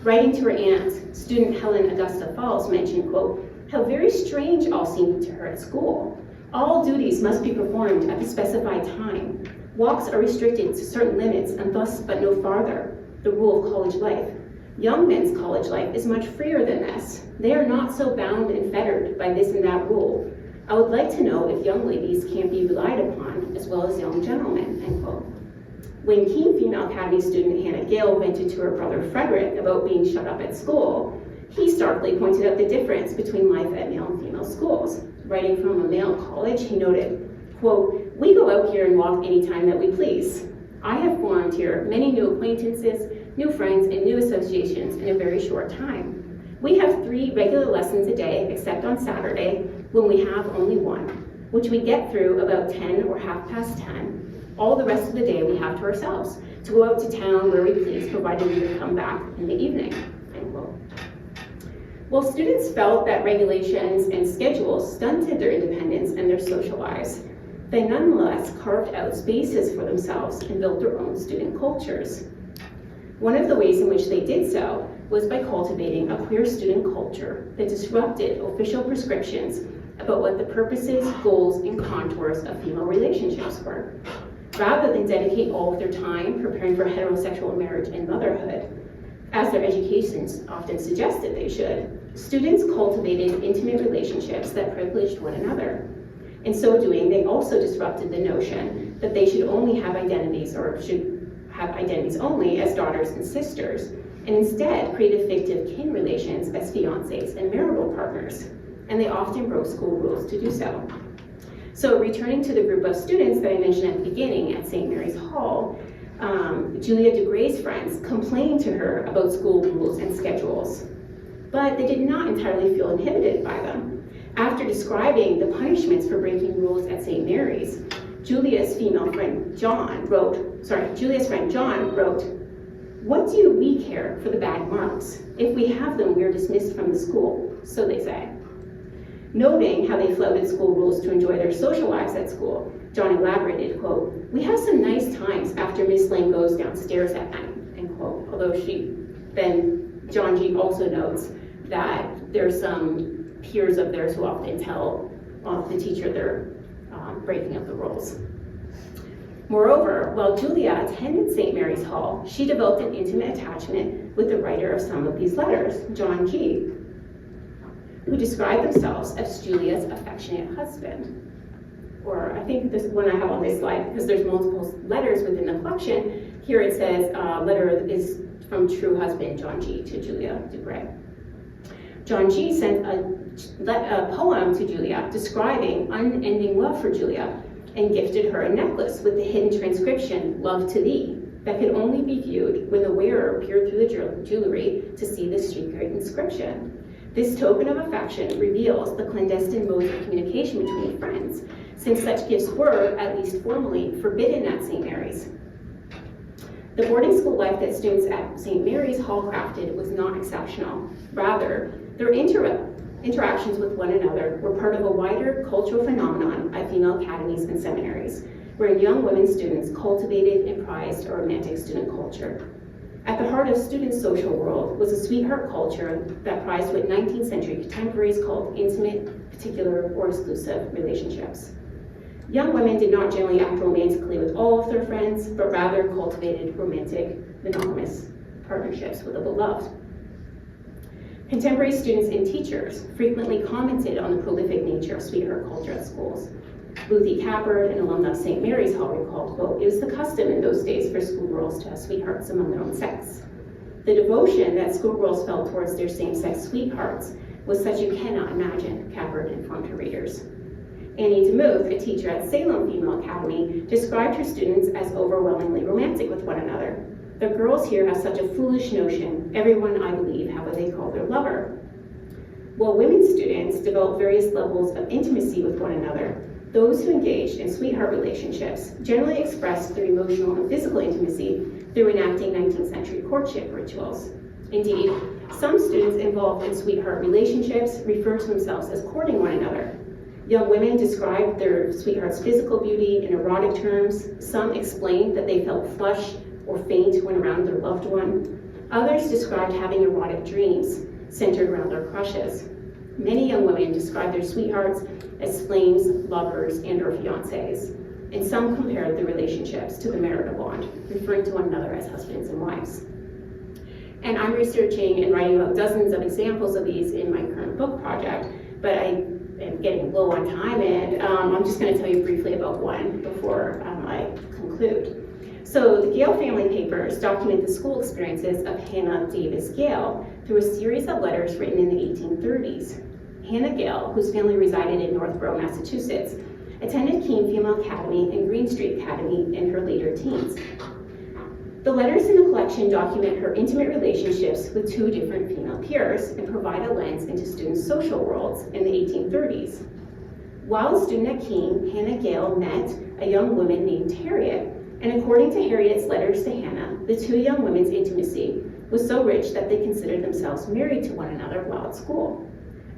Writing to her aunt, student Helen Augusta Falls mentioned, quote, "How very strange all seemed to her at school. All duties must be performed at the specified time. Walks are restricted to certain limits and thus but no farther, the rule of college life. Young men's college life is much freer than this. They are not so bound and fettered by this and that rule. I would like to know if young ladies can be relied upon as well as young gentlemen," end quote. When Keene Female Academy student Hannah Gale vented to her brother Frederick about being shut up at school, he starkly pointed out the difference between life at male and female schools. Writing from a male college, he noted, quote, "We go out here and walk anytime that we please. I have formed here many new acquaintances, new friends, and new associations in a very short time. We have 3 regular lessons a day, except on Saturday, when we have only 1, which we get through about 10 or 10:30. All the rest of the day we have to ourselves, to go out to town where we please, provided we would come back in the evening," end quote. While students felt that regulations and schedules stunted their independence and their social lives, they nonetheless carved out spaces for themselves and built their own student cultures. One of the ways in which they did so was by cultivating a queer student culture that disrupted official prescriptions about what the purposes, goals, and contours of female relationships were. Rather than dedicate all of their time preparing for heterosexual marriage and motherhood, as their educations often suggested they should, students cultivated intimate relationships that privileged one another. In so doing, they also disrupted the notion that they should only have identities or should have identities only as daughters and sisters, and instead created fictive kin relations as fiancés and marital partners. And they often broke school rules to do so. So returning to the group of students that I mentioned at the beginning at St. Mary's Hall, Julia DeGray's friends complained to her about school rules and schedules, but they did not entirely feel inhibited by them. After describing the punishments for breaking rules at St. Mary's, Julia's friend John wrote, "What do we care for the bad marks? If we have them, we are dismissed from the school, so they say." Noting how they flouted school rules to enjoy their social lives at school, John elaborated, quote, "We have some nice times after Miss Lane goes downstairs at night," end quote. Although John G. also notes that there's some peers of theirs who often tell the teacher they're breaking up the rules. Moreover, while Julia attended St. Mary's Hall, she developed an intimate attachment with the writer of some of these letters, John G., who described themselves as Julia's affectionate husband. Or I think this one I have on this slide, because there's multiple letters within the collection, here it says, letter is from true husband John G. to Julia DeGray. John G. sent a poem to Julia describing unending love for Julia and gifted her a necklace with the hidden transcription, "Love to thee," that could only be viewed when the wearer peered through the jewelry to see the secret inscription. This token of affection reveals the clandestine modes of communication between friends, since such gifts were, at least formally, forbidden at St. Mary's. The boarding school life that students at St. Mary's Hall crafted was not exceptional. Rather, their interactions with one another were part of a wider cultural phenomenon at female academies and seminaries, where young women students cultivated and prized a romantic student culture. At the heart of students' social world was a sweetheart culture that prized what 19th century contemporaries called intimate, particular, or exclusive relationships. Young women did not generally act romantically with all of their friends, but rather cultivated romantic, monogamous partnerships with the beloved. Contemporary students and teachers frequently commented on the prolific nature of sweetheart culture at schools. Ruthie Cappard, an alumna of St. Mary's Hall, recalled, quote, "It was the custom in those days for schoolgirls to have sweethearts among their own sex. The devotion that schoolgirls felt towards their same-sex sweethearts was such you cannot imagine," Cappard informed her readers. Annie DeMuth, a teacher at Salem Female Academy, described her students as overwhelmingly romantic with one another. "The girls here have such a foolish notion. Everyone, I believe, have what they call their lover." While women students developed various levels of intimacy with one another, those who engaged in sweetheart relationships generally expressed their emotional and physical intimacy through enacting 19th century courtship rituals. Indeed, some students involved in sweetheart relationships refer to themselves as courting one another. Young women described their sweetheart's physical beauty in erotic terms. Some explained that they felt flush or faint when around their loved one. Others described having erotic dreams centered around their crushes. Many young women described their sweethearts as flames, lovers, and or fiancés. And some compared the relationships to the marital bond, referring to one another as husbands and wives. And I'm researching and writing about dozens of examples of these in my current book project, but I am getting low on time, and I'm just going to tell you briefly about one before I conclude. So the Gale family papers document the school experiences of Hannah Davis Gale through a series of letters written in the 1830s. Hannah Gale, whose family resided in Northborough, Massachusetts, attended Keene Female Academy and Green Street Academy in her later teens. The letters in the collection document her intimate relationships with two different female peers and provide a lens into students' social worlds in the 1830s. While a student at Keene, Hannah Gale met a young woman named Harriet, and according to Harriet's letters to Hannah, the two young women's intimacy was so rich that they considered themselves married to one another while at school.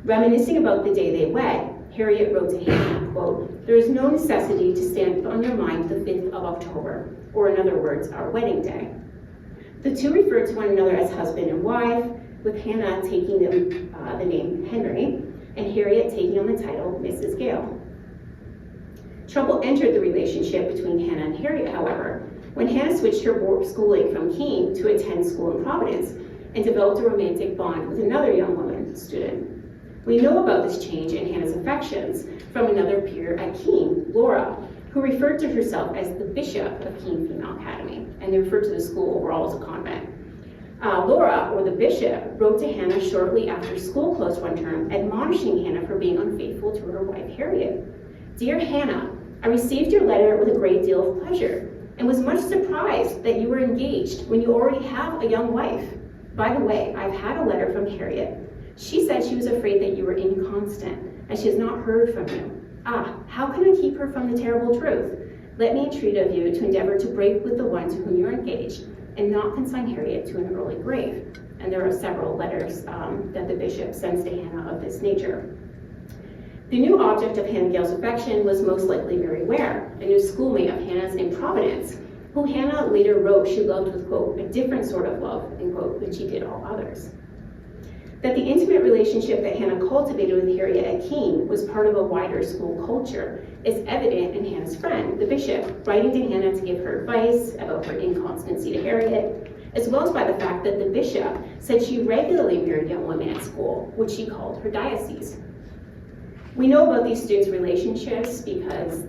Reminiscing about the day they wed, Harriet wrote to Hannah, quote, "There is no necessity to stand on your mind the 5th of October, or in other words, our wedding day." The two referred to one another as husband and wife, with Hannah taking the name Henry, and Harriet taking on the title Mrs. Gale. Trouble entered the relationship between Hannah and Harriet, however, when Hannah switched her schooling from Keene to attend school in Providence and developed a romantic bond with another young woman student. We know about this change in Hannah's affections from another peer at Keene, Laura, who referred to herself as the bishop of Keene Female Academy, and they referred to the school overall as a convent. Laura, or the bishop, wrote to Hannah shortly after school closed one term, admonishing Hannah for being unfaithful to her wife Harriet. "Dear Hannah, I received your letter with a great deal of pleasure, and was much surprised that you were engaged when you already have a young wife. By the way, I've had a letter from Harriet. She said she was afraid that you were inconstant, and she has not heard from you. How can I keep her from the terrible truth? Let me entreat of you to endeavor to break with the one to whom you are engaged, and not consign Harriet to an early grave." And there are several letters that the bishop sends to Hannah of this nature. The new object of Hannah Gale's affection was most likely Mary Ware, a new schoolmate of Hannah's in Providence, who Hannah later wrote she loved with, quote, "a different sort of love," end quote, than she did all others. That the intimate relationship that Hannah cultivated with Harriet at Keene was part of a wider school culture is evident in Hannah's friend, the bishop, writing to Hannah to give her advice about her inconstancy to Harriet, as well as by the fact that the bishop said she regularly married young women at school, which she called her diocese. We know about these students' relationships because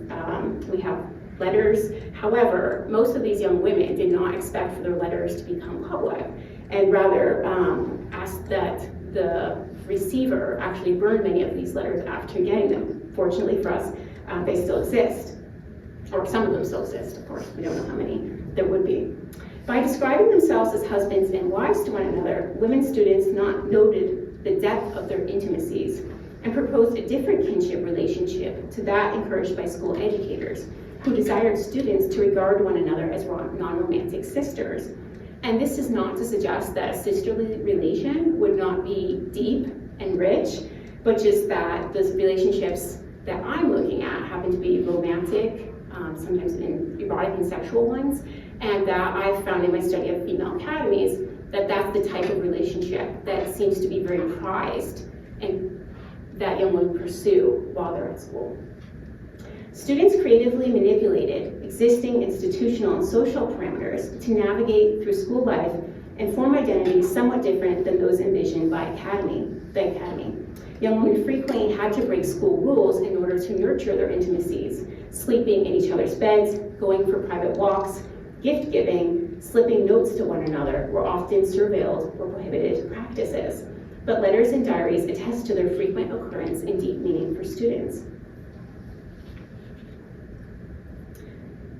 we have letters. However, most of these young women did not expect for their letters to become public, and rather asked that the receiver actually burn many of these letters after getting them. Fortunately for us, they still exist, or some of them still exist, of course. We don't know how many there would be. By describing themselves as husbands and wives to one another, women students not noted the depth of their intimacies and proposed a different kinship relationship to that encouraged by school educators, who desired students to regard one another as non-romantic sisters. And this is not to suggest that a sisterly relation would not be deep and rich, but just that those relationships that I'm looking at happen to be romantic, sometimes erotic and sexual ones, and that I've found in my study of female academies that that's the type of relationship that seems to be very prized and that young women pursue while they're at school. Students creatively manipulated existing institutional and social parameters to navigate through school life and form identities somewhat different than those envisioned by the academy. Young women frequently had to break school rules in order to nurture their intimacies, sleeping in each other's beds, going for private walks, gift giving, slipping notes to one another were often surveilled or prohibited practices. But letters and diaries attest to their frequent occurrence and deep meaning for students.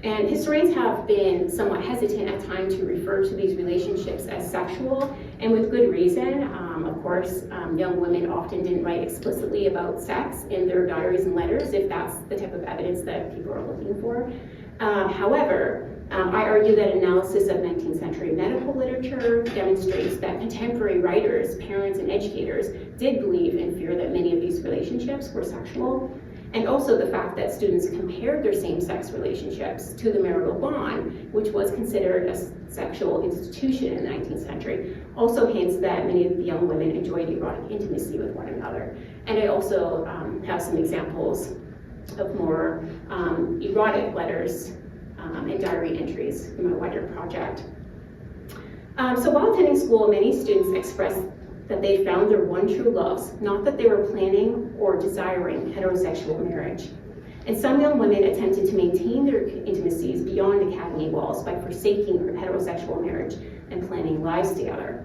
And historians have been somewhat hesitant at times to refer to these relationships as sexual, and with good reason. Of course, young women often didn't write explicitly about sex in their diaries and letters, if that's the type of evidence that people are looking for. However, I argue that analysis of 19th century medical literature demonstrates that contemporary writers, parents, and educators did believe and fear that many of these relationships were sexual. and also the fact that students compared their same-sex relationships to the marital bond, which was considered a sexual institution in the 19th century, also hints that many of the young women enjoyed erotic intimacy with one another. And I also have some examples of more erotic letters and diary entries in my wider project. So while attending school, many students expressed that they found their one true loves, not that they were planning or desiring heterosexual marriage. And some young women attempted to maintain their intimacies beyond academy walls by forsaking heterosexual marriage and planning lives together.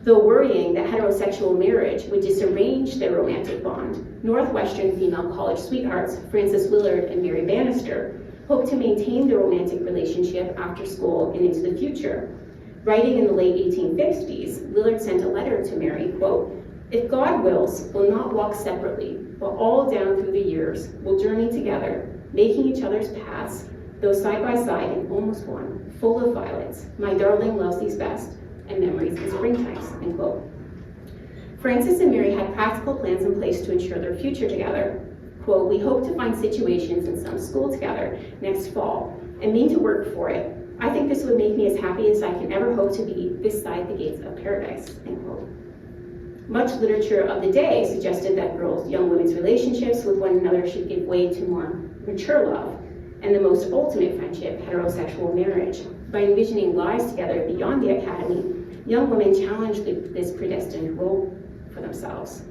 Though worrying that heterosexual marriage would disarrange their romantic bond, Northwestern female college sweethearts Frances Willard and Mary Bannister hoped to maintain their romantic relationship after school and into the future. Writing in the late 1850s, Willard sent a letter to Mary, quote, "If God wills, we'll not walk separately, but all down through the years, we'll journey together, making each other's paths, though side by side and almost one, full of violets. My darling loves these best, and memories in springtimes," end quote. Frances and Mary had practical plans in place to ensure their future together. Quote, "We hope to find situations in some school together next fall and mean to work for it. I think this would make me as happy as I can ever hope to be this side the gates of paradise," end quote. Much literature of the day suggested that young women's relationships with one another should give way to more mature love and the most ultimate friendship, heterosexual marriage. By envisioning lives together beyond the academy, young women challenged this predestined role for themselves.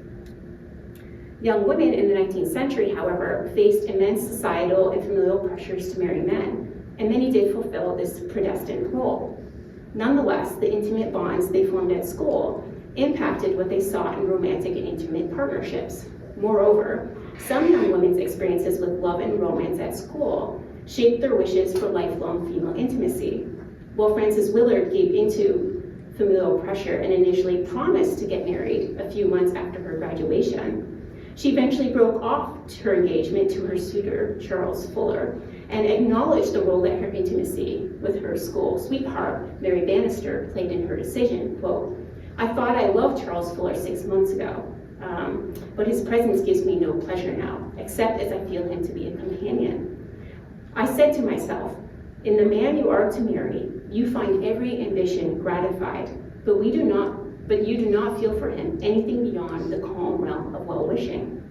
Young women in the 19th century, however, faced immense societal and familial pressures to marry men, and many did fulfill this predestined role. Nonetheless, the intimate bonds they formed at school impacted what they sought in romantic and intimate partnerships. Moreover, some young women's experiences with love and romance at school shaped their wishes for lifelong female intimacy. While Frances Willard gave into familial pressure and initially promised to get married a few months after her graduation, she eventually broke off her engagement to her suitor, Charles Fuller, and acknowledged the role that her intimacy with her school sweetheart, Mary Bannister, played in her decision. Quote, "I thought I loved Charles Fuller 6 months ago, but his presence gives me no pleasure now, except as I feel him to be a companion. I said to myself, in the man you are to marry, you find every ambition gratified, but you do not feel for him anything beyond the calm realm of well-wishing.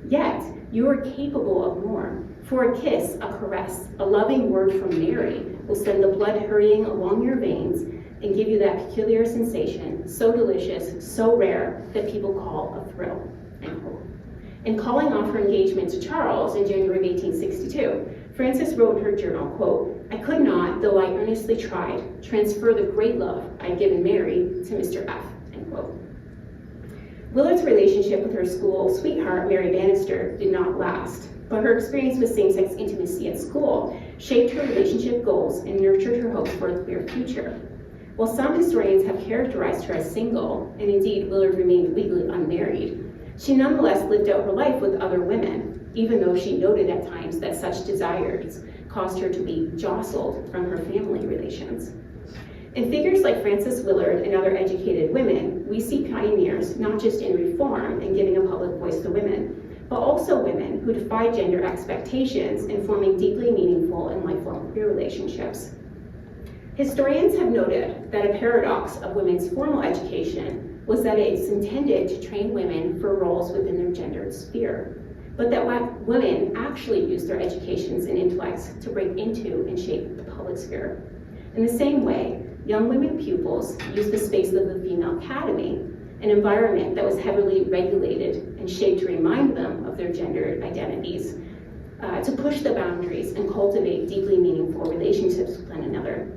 Yet, you are capable of more. For a kiss, a caress, a loving word from Mary will send the blood hurrying along your veins and give you that peculiar sensation, so delicious, so rare, that people call a thrill," end quote. In calling off her engagement to Charles in January of 1862, Frances wrote in her journal, quote, "I could not, though I earnestly tried, transfer the great love I'd given Mary to Mr. F," end quote. Willard's relationship with her school sweetheart, Mary Bannister, did not last, but her experience with same-sex intimacy at school shaped her relationship goals and nurtured her hopes for a clear future. While some historians have characterized her as single, and indeed Willard remained legally unmarried, she nonetheless lived out her life with other women, even though she noted at times that such desires caused her to be jostled from her family relations. In figures like Frances Willard and other educated women, we see pioneers not just in reform and giving a public voice to women, but also women who defied gender expectations in forming deeply meaningful and lifelong queer relationships. Historians have noted that a paradox of women's formal education was that it is intended to train women for roles within their gendered sphere, but that women actually use their educations and intellects to break into and shape the public sphere. In the same way, young women pupils use the space of the female academy, an environment that was heavily regulated and shaped to remind them of their gendered identities, to push the boundaries and cultivate deeply meaningful relationships with one another.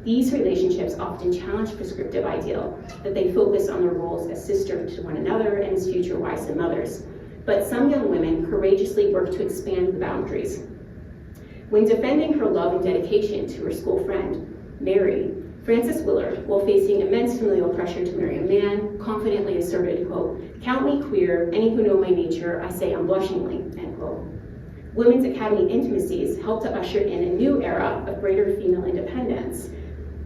These relationships often challenge prescriptive ideal that they focus on their roles as sisters to one another and as future wives and mothers. But some young women courageously work to expand the boundaries. When defending her love and dedication to her school friend, Mary, Frances Willard, while facing immense familial pressure to marry a man, confidently asserted, quote, "Count me queer, any who know my nature, I say unblushingly," end quote. Women's Academy intimacies helped to usher in a new era of greater female independence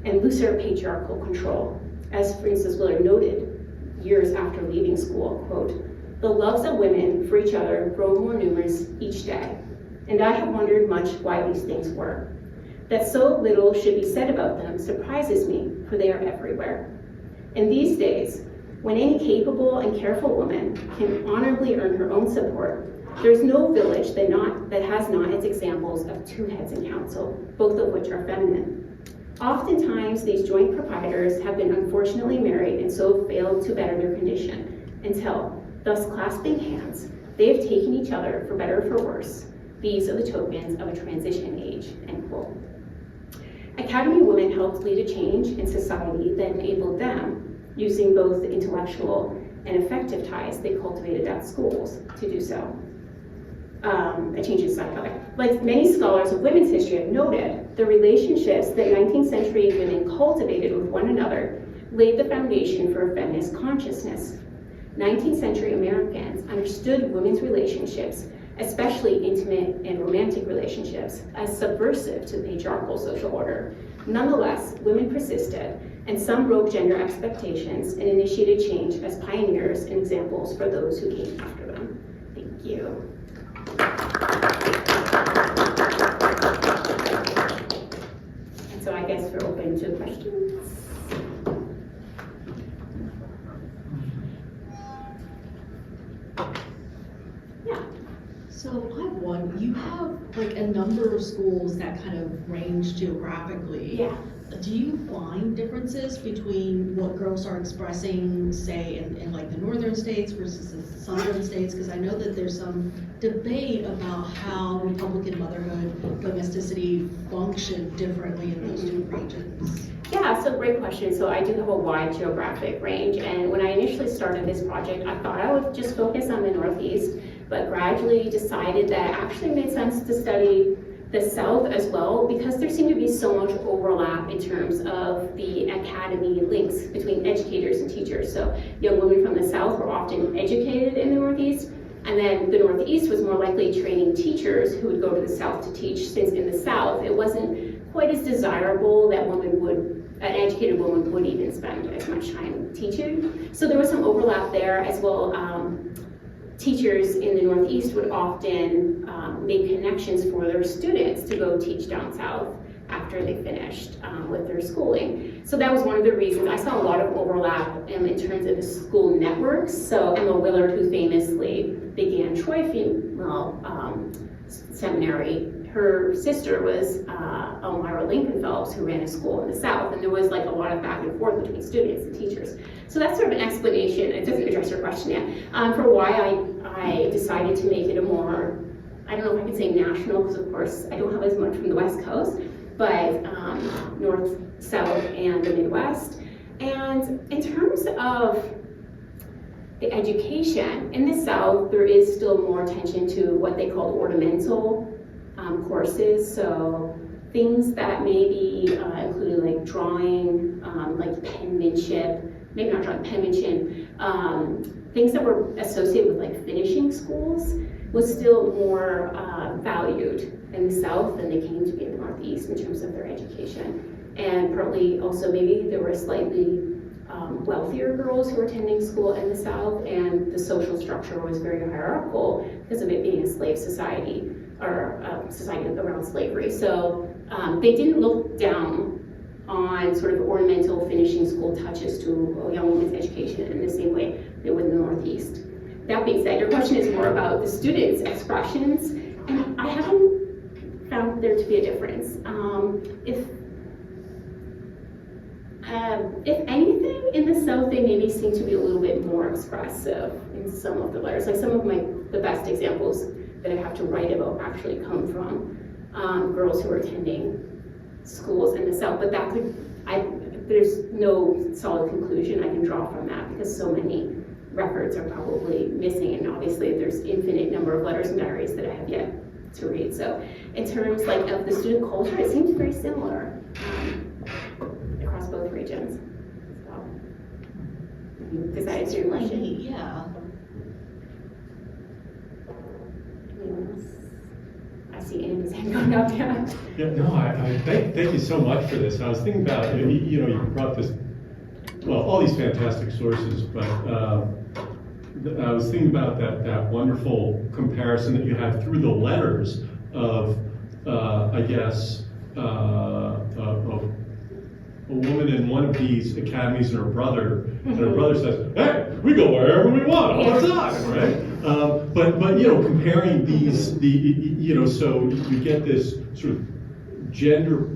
and looser patriarchal control. As Frances Willard noted years after leaving school, quote, The loves of women for each other grow more numerous each day, and I have wondered much why these things were. That so little should be said about them surprises me, for they are everywhere. In these days, when any capable and careful woman can honorably earn her own support, there is no village that has not its examples of two heads in council, both of which are feminine. Oftentimes, these joint proprietors have been unfortunately married and so failed to better their condition, until, thus clasping hands, they have taken each other for better or for worse. These are the tokens of a transition age, end quote. Academy women helped lead a change in society that enabled them, using both the intellectual and affective ties they cultivated at schools, to do so. A change in society. Like many scholars of women's history have noted, the relationships that 19th century women cultivated with one another laid the foundation for a feminist consciousness. 19th century Americans understood women's relationships, especially intimate and romantic relationships, as subversive to the patriarchal social order. Nonetheless, women persisted, and some broke gender expectations and initiated change as pioneers and examples for those who came after them. Thank you. And so I guess we're open to questions. Yeah. So I have one. You have like a number of schools that kind of range geographically. Yeah. Do you find differences between what girls are expressing, say, in like the northern states versus the southern states? Because I know that there's some debate about how Republican motherhood, domesticity function differently in those two regions. Yeah, so great question. So I do have a wide geographic range, and when I initially started this project, I thought I would just focus on the Northeast, but gradually decided that it actually made sense to study the South as well, because there seemed to be so much overlap in terms of the academy links between educators and teachers. So young women from the South were often educated in the Northeast, and then the Northeast was more likely training teachers who would go to the South to teach, since in the South it wasn't quite as desirable that an educated woman would even spend as much time teaching. So there was some overlap there as well. Teachers in the Northeast would often make connections for their students to go teach down South after they finished with their schooling. So that was one of the reasons. I saw a lot of overlap in terms of the school networks. So Emma Willard, who famously began Troy Female Seminary, her sister was Elmira Lincoln Phelps, who ran a school in the South, and there was like a lot of back and forth between students and teachers. So that's sort of an explanation. It doesn't address your question yet, for why I decided to make it a more, I don't know if I could say national, because of course I don't have as much from the West Coast, but North, South, and the Midwest. And in terms of the education, in the South, there is still more attention to what they call ornamental courses. So things that maybe include like drawing, like penmanship, maybe not drawing, penmanship, things that were associated with like finishing schools was still more valued in the South than they came to be in the Northeast in terms of their education. And partly also maybe there were slightly wealthier girls who were attending school in the South, and the social structure was very hierarchical because of it being a slave society, or society around slavery. So they didn't look down on sort of ornamental finishing school touches to a young woman's education in the same way they would in the Northeast. That being said, your question is more about the students' expressions, and I haven't found there to be a difference. If anything, in the South, they maybe seem to be a little bit more expressive in some of the letters. Like some of the best examples that I have to write about actually come from girls who are attending schools in the South, but there's no solid conclusion I can draw from that, because so many records are probably missing, and obviously there's infinite number of letters and diaries that I have yet to read. So in terms like of the student culture, it seems very similar across both regions. So, does that answer your question? Yeah. I see Andy's hand going up, yeah. Yeah, no, I thank you so much for this. I was thinking about, you brought this, well, all these fantastic sources, but I was thinking about that wonderful comparison that you have through the letters of, I guess, a woman in one of these academies and her brother, and her brother says, "Hey, we go wherever we want all the time," right? But you know, comparing these, you know, so you get this sort of gender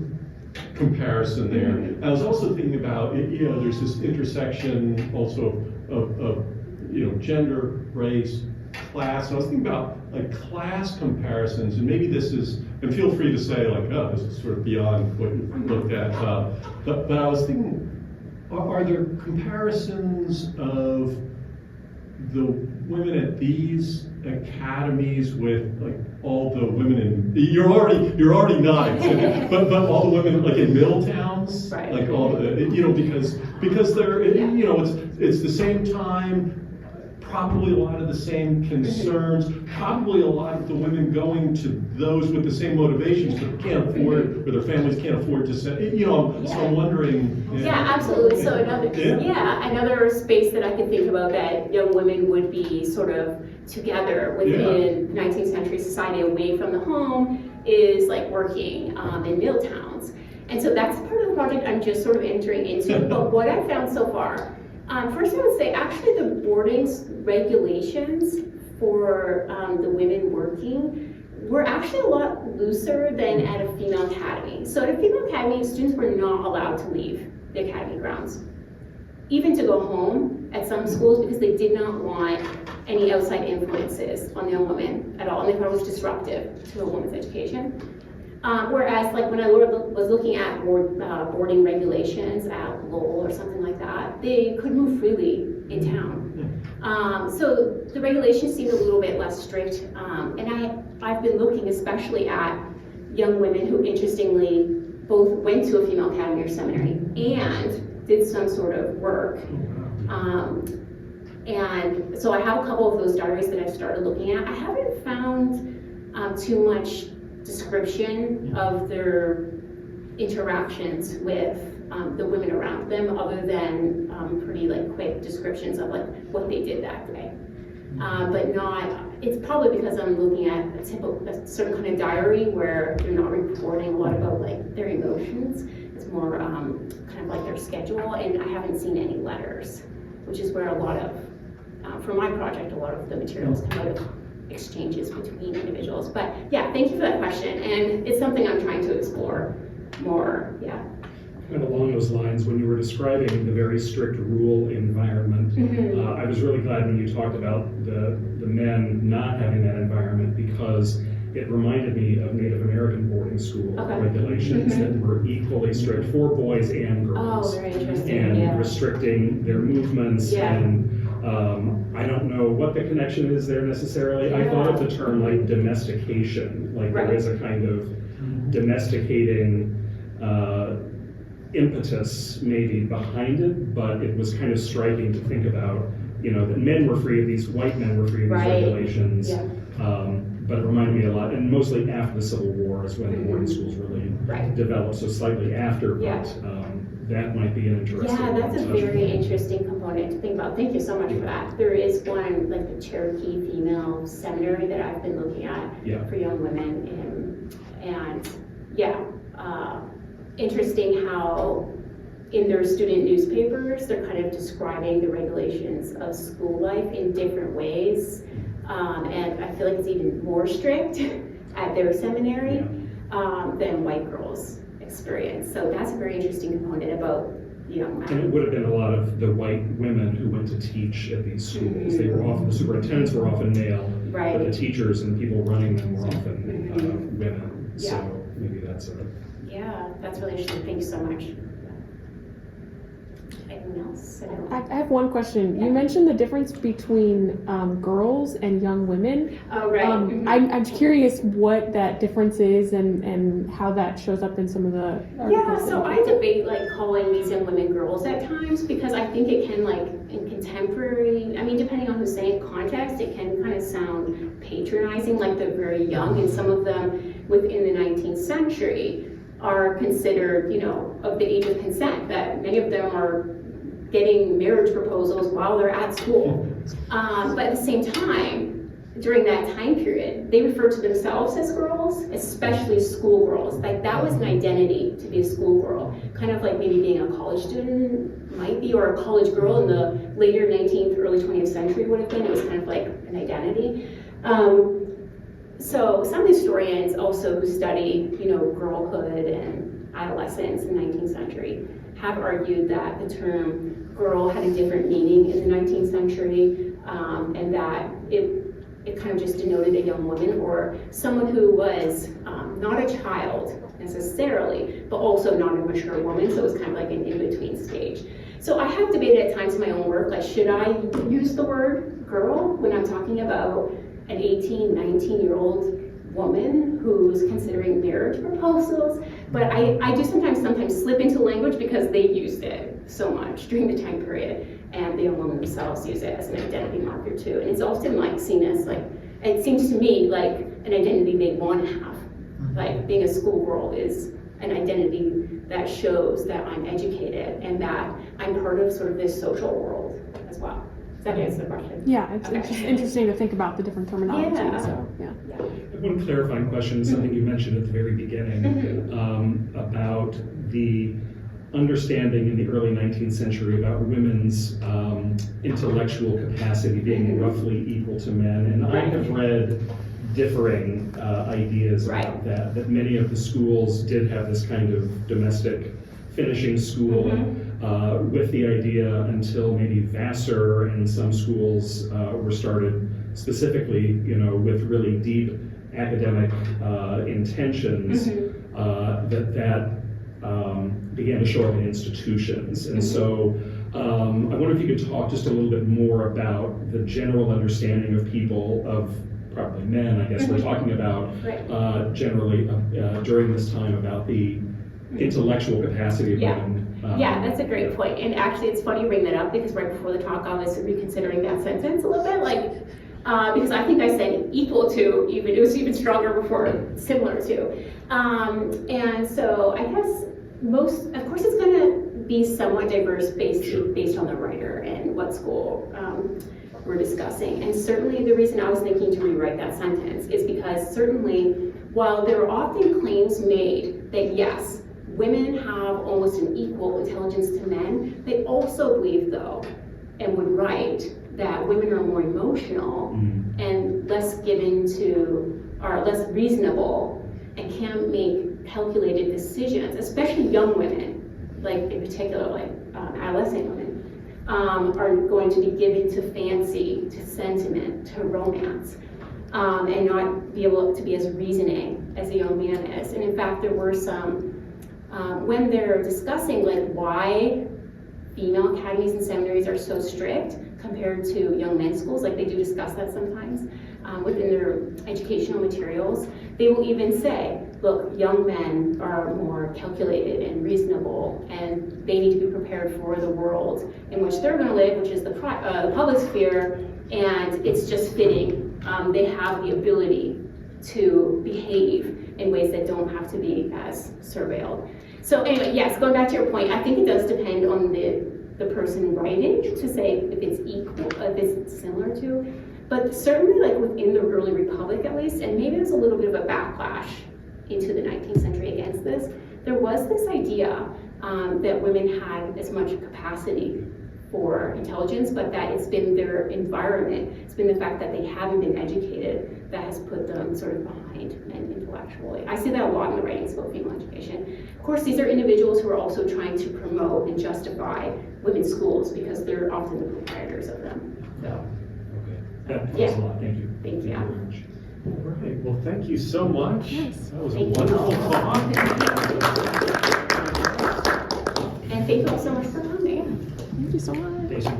comparison there. And I was also thinking about, you know, there's this intersection also of you know, gender, race, class. I was thinking about like class comparisons, and maybe this is, and feel free to say like, oh, this is sort of beyond what you've looked at. But I was thinking, are there comparisons of the women at these academies with like all the women in, you're already nodding, but all the women like in middle towns, right. like all the, you know, because they're, you know, it's the same time, probably a lot of the same concerns, probably a lot of the women going to those with the same motivations, but can't afford, or their families can't afford to send, you know, so I'm wondering. Yeah, absolutely. So another space that I could think about that young women would be sort of together within 19th century society away from the home is like working in mill towns. And so that's part of the project I'm just sort of entering into. But what I've found so far, first I would say actually the boarding regulations for the women working were actually a lot looser than at a female academy. So at a female academy, students were not allowed to leave the academy grounds, even to go home at some schools, because they did not want any outside influences on young women at all, and they thought it was disruptive to a woman's education. Whereas, like when I was looking at boarding regulations at Lowell or something like that, they could move freely in town. So the regulations seemed a little bit less strict, and I've been looking especially at young women who, interestingly, both went to a female academy or seminary and did some sort of work. And so I have a couple of those diaries that I've started looking at. I haven't found too much description of their interactions with the women around them, other than pretty like quick descriptions of like what they did that day. But not, it's probably because I'm looking at a certain kind of diary where they're not reporting a lot about like their emotions. It's more kind of like their schedule, and I haven't seen any letters, which is where a lot of, for my project, a lot of the materials come out of exchanges between individuals. But yeah, thank you for that question, and it's something I'm trying to explore more. Yeah. And along those lines, when you were describing the very strict rule environment, I was really glad when you talked about the men not having that environment, because it reminded me of Native American boarding school regulations that were equally strict for boys and girls. Oh, very interesting. And restricting their movements. And I don't know what the connection is there necessarily. I thought of the term like domestication, like there is a kind of domesticating impetus maybe behind it, but it was kind of striking to think about, you know, that men were free of these, white men were free of these regulations. But it reminded me a lot, and mostly after the Civil War is when the boarding schools really developed, so slightly after, but that might be an interesting one. Yeah, that's a very interesting component to think about. Thank you so much for that. There is one, like the Cherokee female seminary that I've been looking at for young women, and interesting how in their student newspapers, they're kind of describing the regulations of school life in different ways. And I feel like it's even more strict at their seminary than white girls experience. So that's a very interesting component about young men. And it would have been a lot of the white women who went to teach at these schools. They were often, the superintendents were often male, but the teachers and the people running them were often women. So maybe that's a... Yeah, that's really interesting. Thank you so much. Anyone else? I have one question. You mentioned the difference between girls and young women. Oh, right. I'm curious what that difference is and how that shows up in some of the articles. So I debate like calling these young women girls at times, because I think it can, like, in contemporary, I mean, depending on who's saying context, it can kind of sound patronizing, like they're very young, and some of them within the 19th century are considered, you know, of the age of consent, that many of them are getting marriage proposals while they're at school. But at the same time, during that time period, they referred to themselves as girls, especially schoolgirls. Like that was an identity to be a schoolgirl, kind of like maybe being a college student might be, or a college girl in the later 19th, early 20th century would have been. It was kind of like an identity. So some historians also who study, girlhood and adolescence in the 19th century have argued that the term girl had a different meaning in the 19th century, and that it kind of just denoted a young woman or someone who was not a child necessarily, but also not a mature woman, so it was kind of like an in-between stage. So I have debated at times in my own work, like should I use the word girl when I'm talking about an 18, 19-year-old woman who's considering marriage proposals? But I do sometimes slip into language because they used it so much during the time period, and the young women themselves use it as an identity marker too. And it's often like seen as like, it seems to me like an identity they want to have. Like being a schoolgirl is an identity that shows that I'm educated and that I'm part of sort of this social world as well. Does that answer the question? Yeah, it's Okay. just interesting to think about the different terminology. Yeah. So, yeah. One clarifying question, something you mentioned at the very beginning, about the understanding in the early 19th century about women's intellectual capacity being roughly equal to men. And I have read differing ideas about that many of the schools did have this kind of domestic finishing school with the idea until maybe Vassar and some schools were started specifically, with really deep academic intentions that began to show up in institutions. And so I wonder if you could talk just a little bit more about the general understanding of people, of probably men, I guess we're talking about, generally during this time about the intellectual capacity of women. Yeah, that's a great point. And actually, it's funny you bring that up because right before the talk, I was reconsidering that sentence a little bit, because I think I said equal to, it was even stronger before, similar to. And so I guess of course it's gonna be somewhat diverse based on the writer and what school we're discussing. And certainly the reason I was thinking to rewrite that sentence is because certainly while there are often claims made that yes, women have almost an equal intelligence to men, they also believe though, and would write, that women are more emotional and less given to, are less reasonable and can make calculated decisions, especially young women, like in particular, like adolescent women, are going to be given to fancy, to sentiment, to romance, and not be able to be as reasoning as a young man is. And in fact, there were some, when they're discussing like why female academies and seminaries are so strict compared to young men's schools, like they do discuss that sometimes within their educational materials, they will even say, look, young men are more calculated and reasonable, and they need to be prepared for the world in which they're going to live, which is the public sphere, and it's just fitting. They have the ability to behave in ways that don't have to be as surveilled. So anyway, yes, going back to your point, I think it does depend on the person writing to say if it's equal, if it's similar to, but certainly like within the early Republic at least, and maybe there's a little bit of a backlash into the 19th century against this, there was this idea that women had as much capacity for intelligence, but that it's been their environment, it's been the fact that they haven't been educated that has put them sort of behind men intellectually. I see that a lot in the writings about female education. Of course, these are individuals who are also trying to promote and justify women's schools because they're often the proprietors of them. So, Okay, that helps a lot, thank you. Thank you. very much. All right, well, thank you so much. Yes. That was a Thank you. wonderful talk. And thank you all so much for coming. Thank you so much. Thanks for